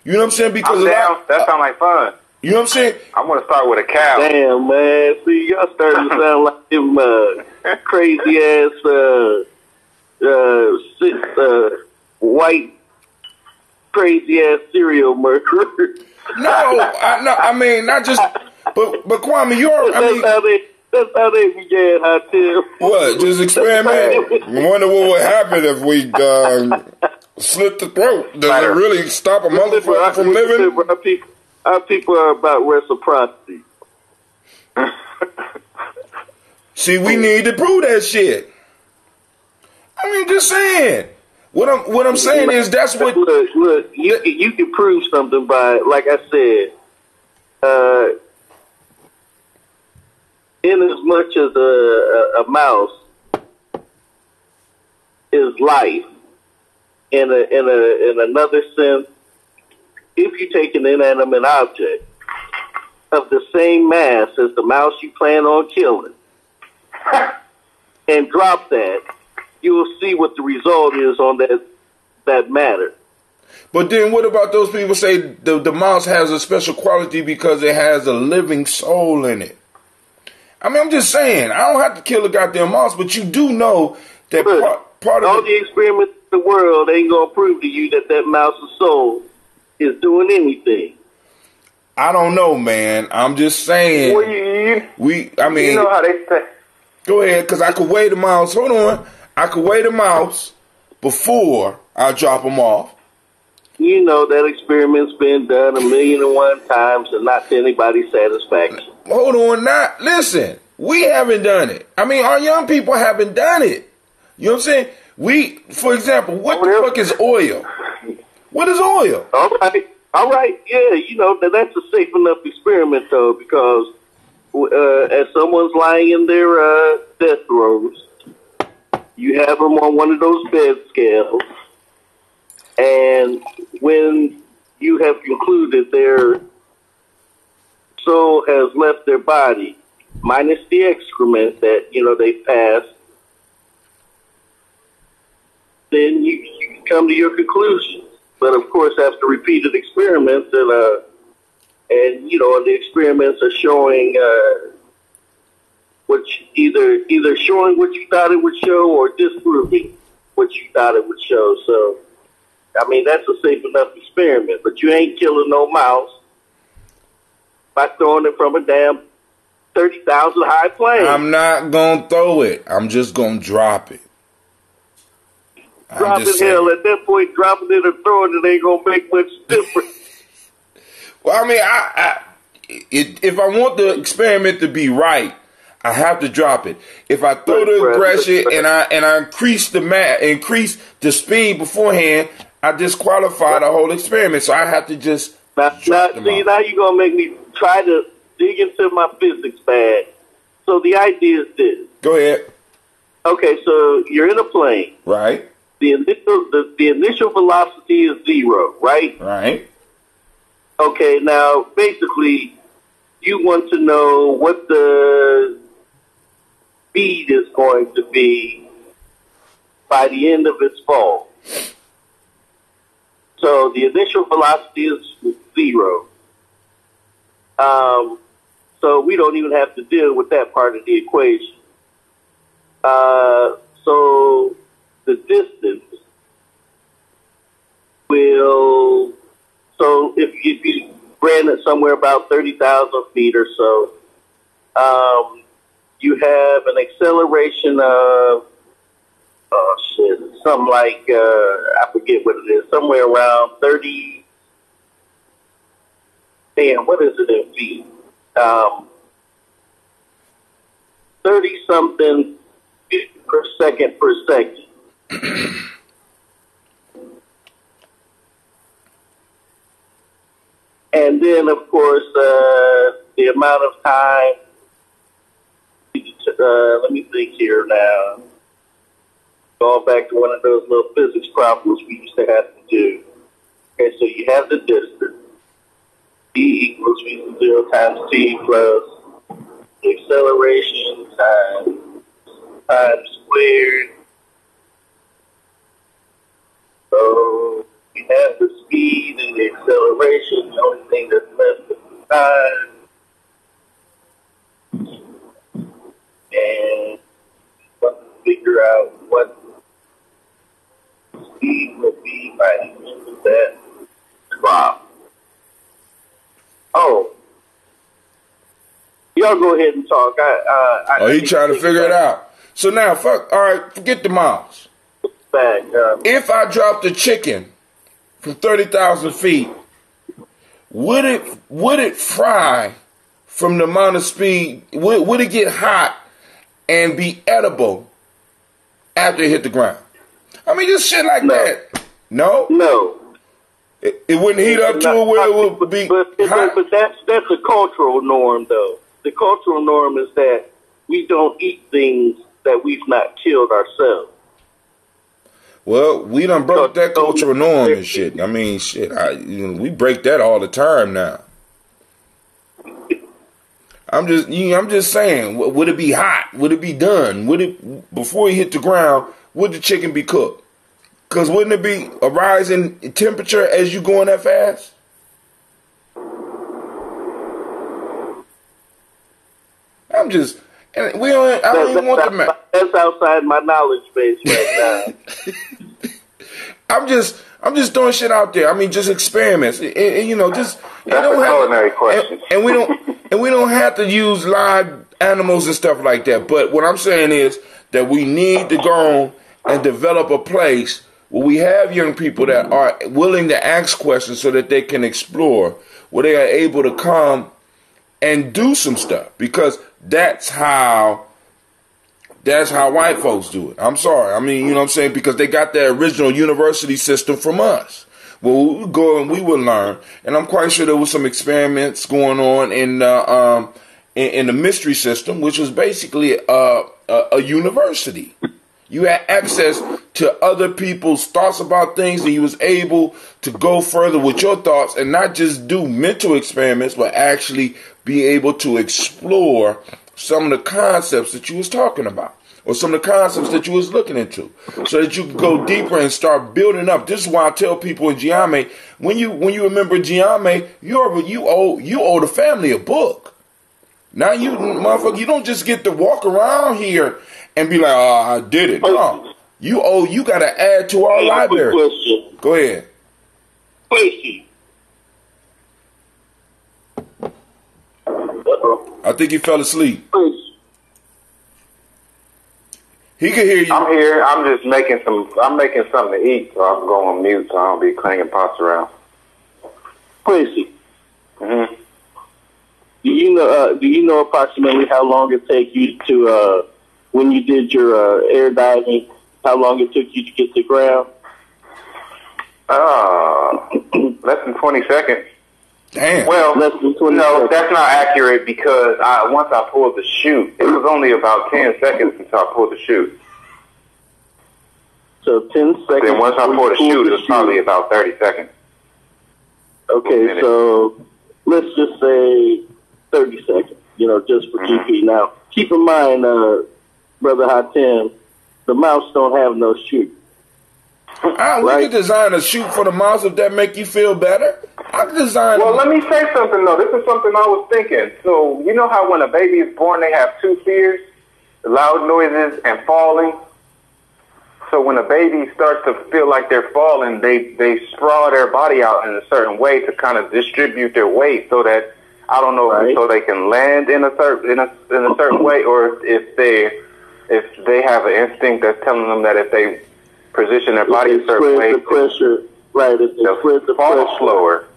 You know what I'm saying? Because that sounds like fun. You know what I'm saying? I'm gonna start with a cow. Damn, man. See, y'all starting to sound like them crazy ass white crazy ass serial murderer. No, I mean not just, but Kwame, That's how they began, Hotel. What? Just experiment? Wonder what would happen if we slit the throat. Does it really stop a motherfucker from living? Our people are about reciprocity. See, we need to prove that shit. I mean, just saying. What I'm saying is that's what. Look. You can prove something by, like I said, in as much as a mouse is life, in another sense, if you take an inanimate object of the same mass as the mouse you plan on killing and drop that, you will see what the result is on that matter. But then what about those people say the mouse has a special quality because it has a living soul in it? I mean, I'm just saying, I don't have to kill a goddamn mouse, but you do know that part of all the experiments in the world ain't gonna prove to you that mouse's soul is doing anything. I don't know, man. I'm just saying. Well, I mean, you know how they say. Go ahead, because I could weigh the mouse. Hold on. I could weigh the mouse before I drop them off. You know that experiment's been done 1,000,001 times and not to anybody's satisfaction. Hold on, now. Listen, we haven't done it. I mean, our young people haven't done it. You know what I'm saying? For example, what the fuck is oil? What is oil? All right. Yeah, you know, that's a safe enough experiment, though, because as someone's lying in their death throes, you have them on one of those bed scales, and when you have concluded their soul has left their body, minus the excrement that, you know, they passed, then you can come to your conclusions. But of course, after repeated experiments, and you know, the experiments are showing either showing what you thought it would show or disproving what you thought it would show. So, I mean, that's a safe enough experiment. But you ain't killing no mouse by throwing it from a damn 30,000 high plane. I'm not gonna throw it. I'm just gonna drop it. Dropping hell, at that point, dropping it or throwing it ain't gonna make much difference. Well, I mean, if I want the experiment to be right, I have to drop it. If I throw the aggression and I increase the speed beforehand, I disqualify the whole experiment. So I have to just drop them off. Now you're gonna make me try to dig into my physics bag. So the idea is this. Go ahead. Okay, so you're in a plane. Right. The initial velocity is 0, right? Right. Okay, now basically you want to know what the speed is going to be by the end of its fall. So the initial velocity is 0. So we don't even have to deal with that part of the equation. So the distance will, so if you ran it somewhere about 30,000 feet or so, you have an acceleration of, something like, I forget what it is, somewhere around 30, what is it in feet? 30 something per second. And then, of course, the amount of time, let me think here now. Going back to one of those little physics problems we used to have to do. Okay, so you have the distance. E equals V0 times T plus the acceleration times squared. So we have the speed and the acceleration. The only thing that's left is the time. And let's figure out what speed will be by the end of that drop. Oh. y'all go ahead and talk. He trying to figure it out. So now, all right, forget the mouse. If I dropped a chicken from 30,000 feet, would it fry from the amount of speed? Would it get hot and be edible after it hit the ground? I mean, just shit like that. No? No. It wouldn't heat up to it where it would be hot? But that's a cultural norm, though. The cultural norm is that we don't eat things that we've not killed ourselves. Well, we done broke that cultural norm and shit. I mean, shit, we break that all the time now. I'm just saying, would it be hot? Would it be done? Before it hit the ground, would the chicken be cooked? Because wouldn't it be a rise in temperature as you going that fast? I don't even want the map. That's outside my knowledge base right now. I'm just throwing shit out there. I mean, just experiments. Just that's a culinary question. And we don't have to use live animals and stuff like that. But what I'm saying is that we need to go on and develop a place where we have young people that are willing to ask questions so that they can explore, where they are able to come and do some stuff, because that's how white folks do it. I'm sorry. I mean, you know what I'm saying? Because they got the original university system from us. Well, we would go and we would learn. And I'm quite sure there was some experiments going on in the mystery system, which was basically a university. You had access to other people's thoughts about things, and you was able to go further with your thoughts and not just do mental experiments, but actually be able to explore some of the concepts that you was talking about, or some of the concepts that you was looking into, so that you could go deeper and start building up. This is why I tell people in Gye-Nyame, when you remember Gye-Nyame, you owe the family a book. Now you motherfucker, you don't just get to walk around here and be like, oh, I did it. No. You gotta add to our library. Question. Go ahead. Question. I think he fell asleep. He can hear you. I'm here. I'm just making something to eat, so I'm going on mute so I don't be clanging pots around. Quincy. Mm-hmm. Do you know approximately how long it takes you to when you did your air diving, how long it took you to get to the ground? Less than 20 seconds. Damn. Well, less than 20 no, seconds. That's not accurate, because once I pulled the chute, it was only about 10 seconds until I pulled the chute. So 10 seconds. Then once I pulled the chute, it was probably about 30 seconds. Okay, so let's just say 30 seconds, just for GP. Now, keep in mind, Brother Hatem, the mouse don't have no chute. We can design a chute for the mouse if that make you feel better. I can design. Well, let me say something, though. This is something I was thinking. So, you know how when a baby is born, they have two fears, loud noises and falling? So when a baby starts to feel like they're falling, they sprawl their body out in a certain way to kind of distribute their weight, so that, I don't know, so they can land in a certain way, or if they have an instinct that's telling them that if they position their body a certain way, the pressure, right? If they spread the fall pressure slower.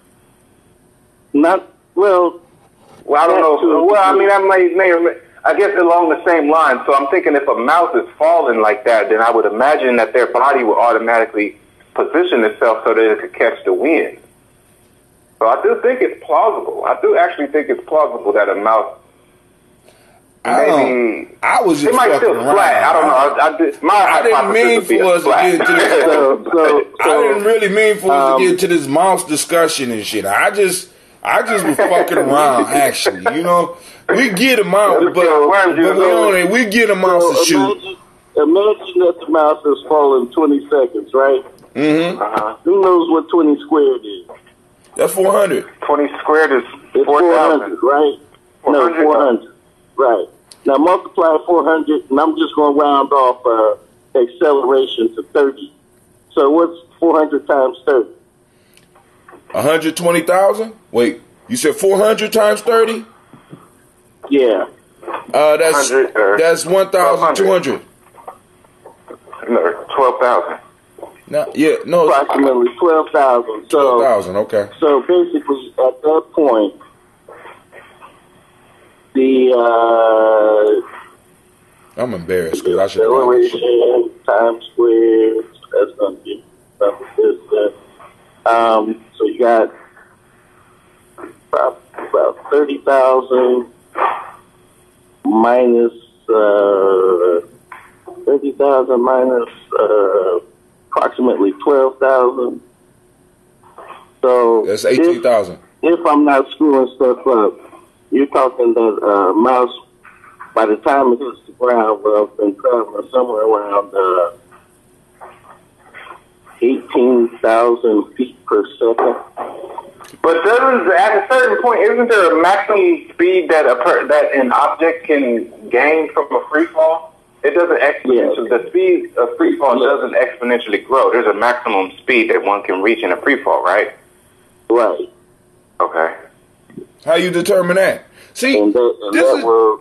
Not well. Well, I don't know. Well, I mean, that may I guess along the same line. So I'm thinking if a mouse is falling like that, then I would imagine that their body will automatically position itself so that it could catch the wind. So I do think it's plausible. I do actually think it's plausible that a mouse. Maybe I was just it might still flat. I don't know. I didn't mean for us to get into this. I didn't really mean for us to get into this mouse discussion and shit. I just was fucking around. Actually, we get a mouse, but we get a mouse to shoot. Imagine that the mouse is falling 20 seconds, right? Mm-hmm. Who knows what 20 squared is? That's 400. 20 squared is 400, right? 400. No, 400. Right. Now multiply 400, and I'm just going to round off acceleration to 30. So what's 400 times 30? 120,000? Wait, you said 400 times 30? Yeah. That's 1,200. No, 12,000. No, yeah, no. Approximately 12,000. 12,000. Okay. So basically, at that point, I'm embarrassed because I should have acceleration times square. That's going to be something this. So you got about 30,000 minus 30,000 minus approximately 12,000. So that's 18,000. If I'm not screwing stuff up, you're talking that mouse, by the time it hits the ground, well, it's been traveling somewhere around 18,000 feet per second. But at a certain point, isn't there a maximum speed that that an object can gain from a free fall? It doesn't exponentially. The speed of free fall doesn't exponentially grow. There's a maximum speed that one can reach in a free fall, right? Right. Okay. How you determine that? See, that will.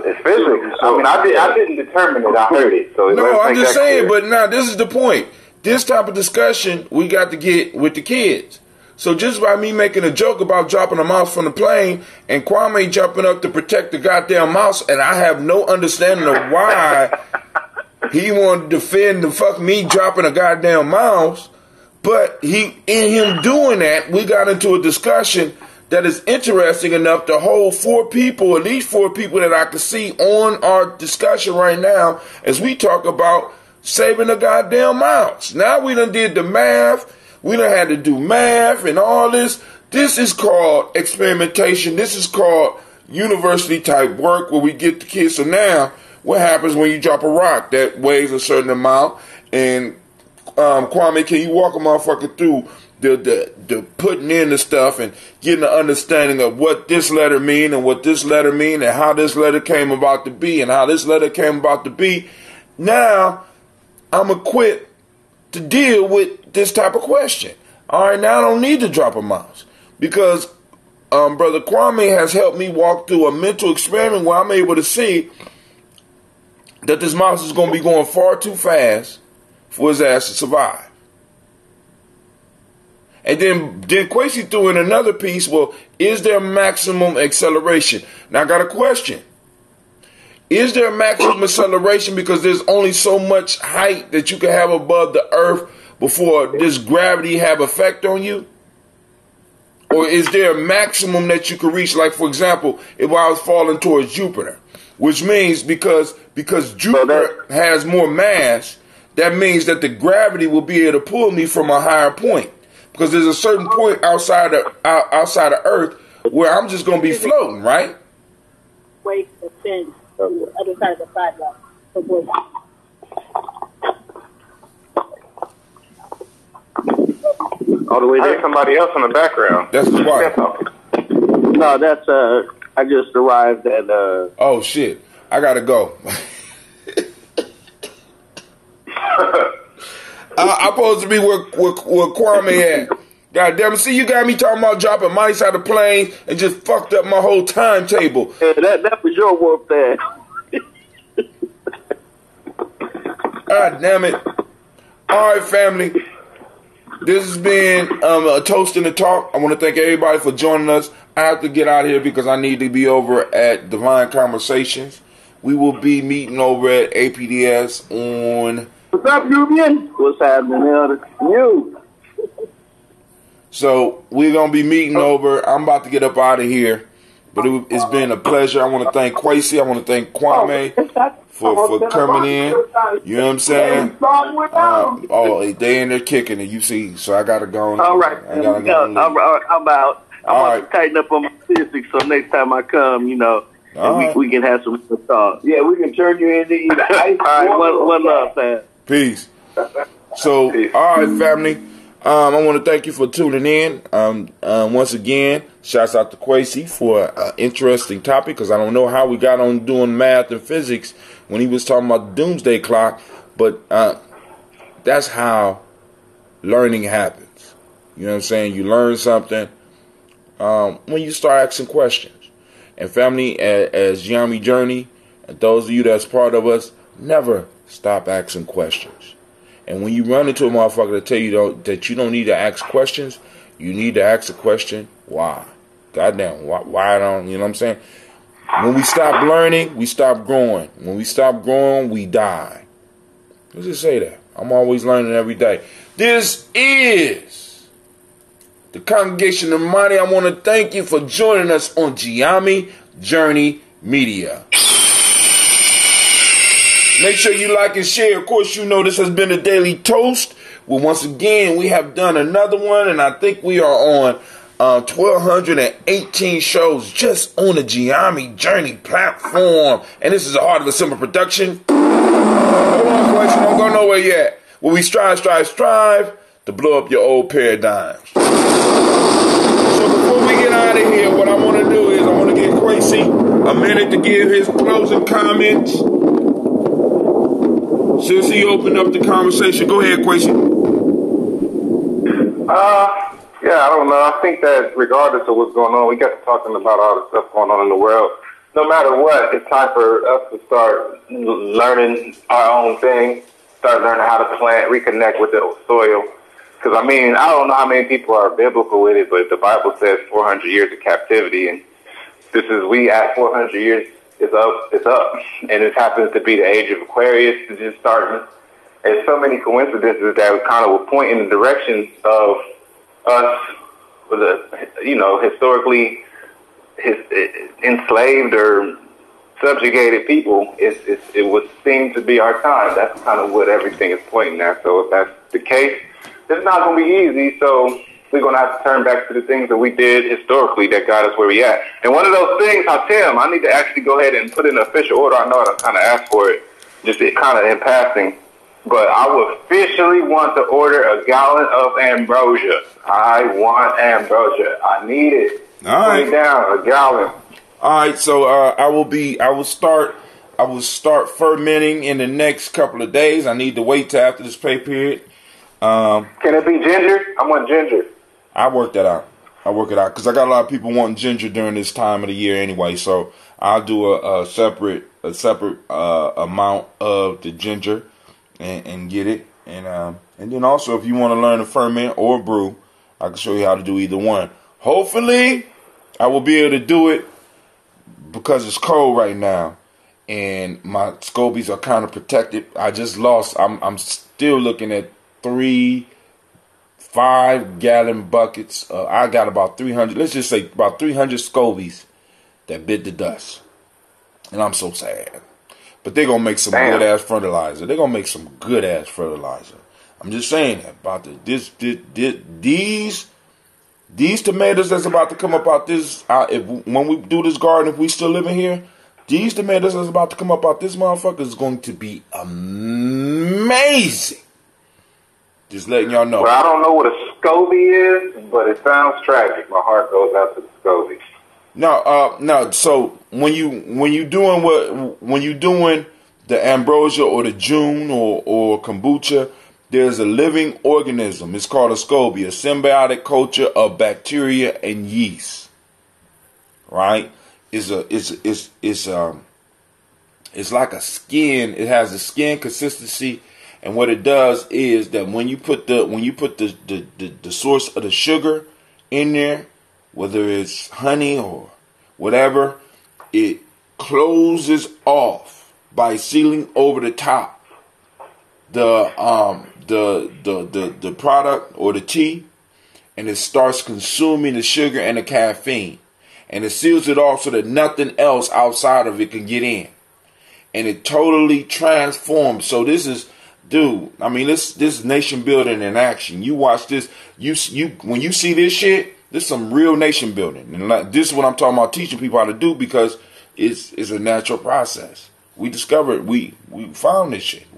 It's physics. I mean, I didn't determine it. I heard it. So no, I'm just saying. But now this is the point. This type of discussion we got to get with the kids. So just by me making a joke about dropping a mouse from the plane and Kwame jumping up to protect the goddamn mouse, and I have no understanding of why he wanted to defend the fuck me dropping a goddamn mouse, but in him doing that, we got into a discussion that is interesting enough to hold at least four people that I can see on our discussion right now as we talk about saving a goddamn mouse. Now we done did the math. We done had to do math and all this. This is called experimentation. This is called university type work where we get the kids. So now, what happens when you drop a rock that weighs a certain amount? And Kwame, can you walk a motherfucker through the putting in the stuff and getting an understanding of what this letter mean and what this letter mean and how this letter came about to be and how this letter came about to be? Now, I'm equipped to deal with this type of question. All right, now I don't need to drop a mouse because Brother Kwame has helped me walk through a mental experiment where I'm able to see that this mouse is going to be going far too fast for his ass to survive. And then Quasi threw in another piece. Well, is there maximum acceleration? Now I got a question. Is there maximum acceleration because there's only so much height that you can have above the earth before this gravity have effect on you? Or is there a maximum that you can reach? Like, for example, if I was falling towards Jupiter, which means because Jupiter has more mass, that means that the gravity will be able to pull me from a higher point. Because there's a certain point outside of Earth where I'm just going to be floating, right? Wait to spin from the other side of the sidewalk. All the way there. Somebody else in the background. That's the wife. No, that's I just arrived at. Oh shit! I gotta go. I'm supposed to be where Kwame at. God damn it! See, you got me talking about dropping mice out of planes and just fucked up my whole timetable. Yeah, that was your work there. God damn it! All right, family. This has been a toast and a talk. I want to thank everybody for joining us. I have to get out of here because I need to be over at Divine Conversations. We will be meeting over at APDS on... What's up, Nubian? What's happening, Elder? You. So we're going to be meeting over. I'm about to get up out of here. But it's been a pleasure. I want to thank Quasi. I want to thank Kwame for coming in. You know what I'm saying? They in there kicking it. You see, so I got to go. All right. I'm out. I'm about to tighten up on my physics so next time I come, we can have some talk. Yeah, we can turn you into either ice. All right, one love, man. Peace. So, all right, family. I want to thank you for tuning in. Once again, shouts out to Quasi for an interesting topic because I don't know how we got on doing math and physics when he was talking about the doomsday clock, but that's how learning happens. You know what I'm saying? You learn something when you start asking questions. And family, as Gye-Nyame Journey, and those of you that's part of us, never stop asking questions. And when you run into a motherfucker that tell you that you don't need to ask questions, you need to ask a question, why? Goddamn, why don't, you know what I'm saying? When we stop learning, we stop growing. When we stop growing, we die. Let's just say that. I'm always learning every day. This is the congregation of Imani. I want to thank you for joining us on Gye-Nyame Journey Media. Make sure you like and share. Of course, you know this has been a daily toast. Well, once again, we have done another one, and I think we are on 1,218 shows just on the Gye-Nyame Journey platform. And this is a Heart of a Simple production. Hold on, question. Don't go nowhere yet. Well, we strive to blow up your old paradigms. So before we get out of here, what I want to do is I want to give Quasi a minute to give his closing comments. Since he opened up the conversation, go ahead, Quasi. Yeah, I don't know. I think that regardless of what's going on, we got to talking about all the stuff going on in the world. No matter what, it's time for us to start learning our own thing, start learning how to plant, reconnect with the soil. Because, I mean, I don't know how many people are biblical with it, but the Bible says 400 years of captivity, and we at 400 years, it's up. And it happens to be the age of Aquarius. It's just starting. There's so many coincidences that kind of will point in the direction of us, historically enslaved or subjugated people. It would seem to be our time. That's kind of what everything is pointing at. So if that's the case, it's not going to be easy. So we're going to have to turn back to the things that we did historically that got us where we at. And one of those things, Tim, I need to actually go ahead and put in an official order. I know I kind of asked for it, just kind of in passing. But I would officially want to order a gallon of ambrosia. I want ambrosia. I need it. All right. Put it down, a gallon. All right, so I will start fermenting in the next couple of days. I need to wait till after this pay period. Can it be ginger? I want ginger. I work that out. Because I got a lot of people wanting ginger during this time of the year anyway. So I'll do a separate amount of the ginger and get it. And then also, if you want to learn to ferment or brew, I can show you how to do either one. Hopefully, I will be able to do it because it's cold right now, and my scobies are kind of protected. I just lost. I'm still looking at 3 5-gallon buckets. I got about 300. Let's just say about 300 scobies that bit the dust, and I'm so sad. But they're gonna make some good ass fertilizer. I'm just saying that about these tomatoes that's about to come up out this. When we do this garden, if we still living here, these tomatoes that's about to come up out this motherfucker is going to be amazing. Just letting y'all know. Well, I don't know what a SCOBY is, but it sounds tragic. My heart goes out to the SCOBY. No. So when you doing the ambrosia or the June or kombucha, there's a living organism. It's called a SCOBY, a symbiotic culture of bacteria and yeast. Right? It's like a skin. It has a skin consistency, and what it does is that when you put the source of the sugar in there, whether it's honey or whatever, it closes off by sealing over the top the product or the tea, and it starts consuming the sugar and the caffeine, and it seals it off so that nothing else outside of it can get in, and it totally transforms. So this is, dude, I mean, this is nation building in action. You watch this, you when you see this shit, this is some real nation building, and this is what I'm talking about, teaching people how to do, because it's a natural process. We discovered, we found this shit.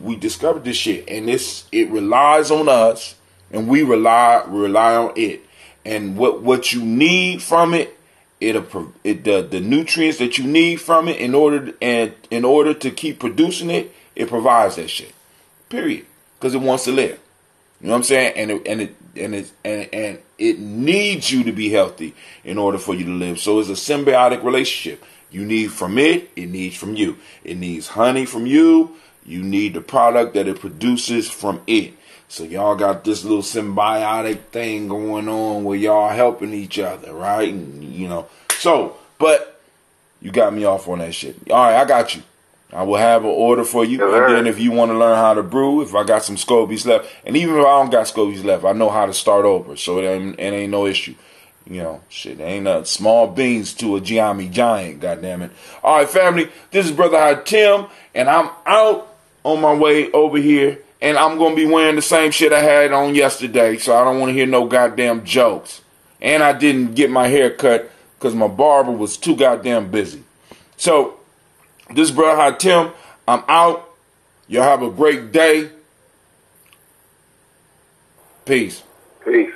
We discovered this shit, and it relies on us, and we rely on it. And what you need from it, the nutrients that you need from it in order to keep producing it, it provides that shit. Period. Because it wants to live. You know what I'm saying? And and it needs you to be healthy in order for you to live. So it's a symbiotic relationship. You need from it needs from you. It needs honey from you. You need the product that it produces from it. So y'all got this little symbiotic thing going on where y'all helping each other, right? And, so, but you got me off on that shit. All right, I got you. I will have an order for you. And then if you want to learn how to brew, if I got some scobies left, and even if I don't got scobies left, I know how to start over. So it ain't no issue. Shit, ain't nothing. Small beans to a Gye-Nyame giant, goddammit. All right, family, this is Brother Hot Tim, and I'm out on my way over here. And I'm going to be wearing the same shit I had on yesterday, so I don't want to hear no goddamn jokes. And I didn't get my hair cut because my barber was too goddamn busy. So, this is Brother Hot Tim. I'm out. Y'all have a great day. Peace. Peace.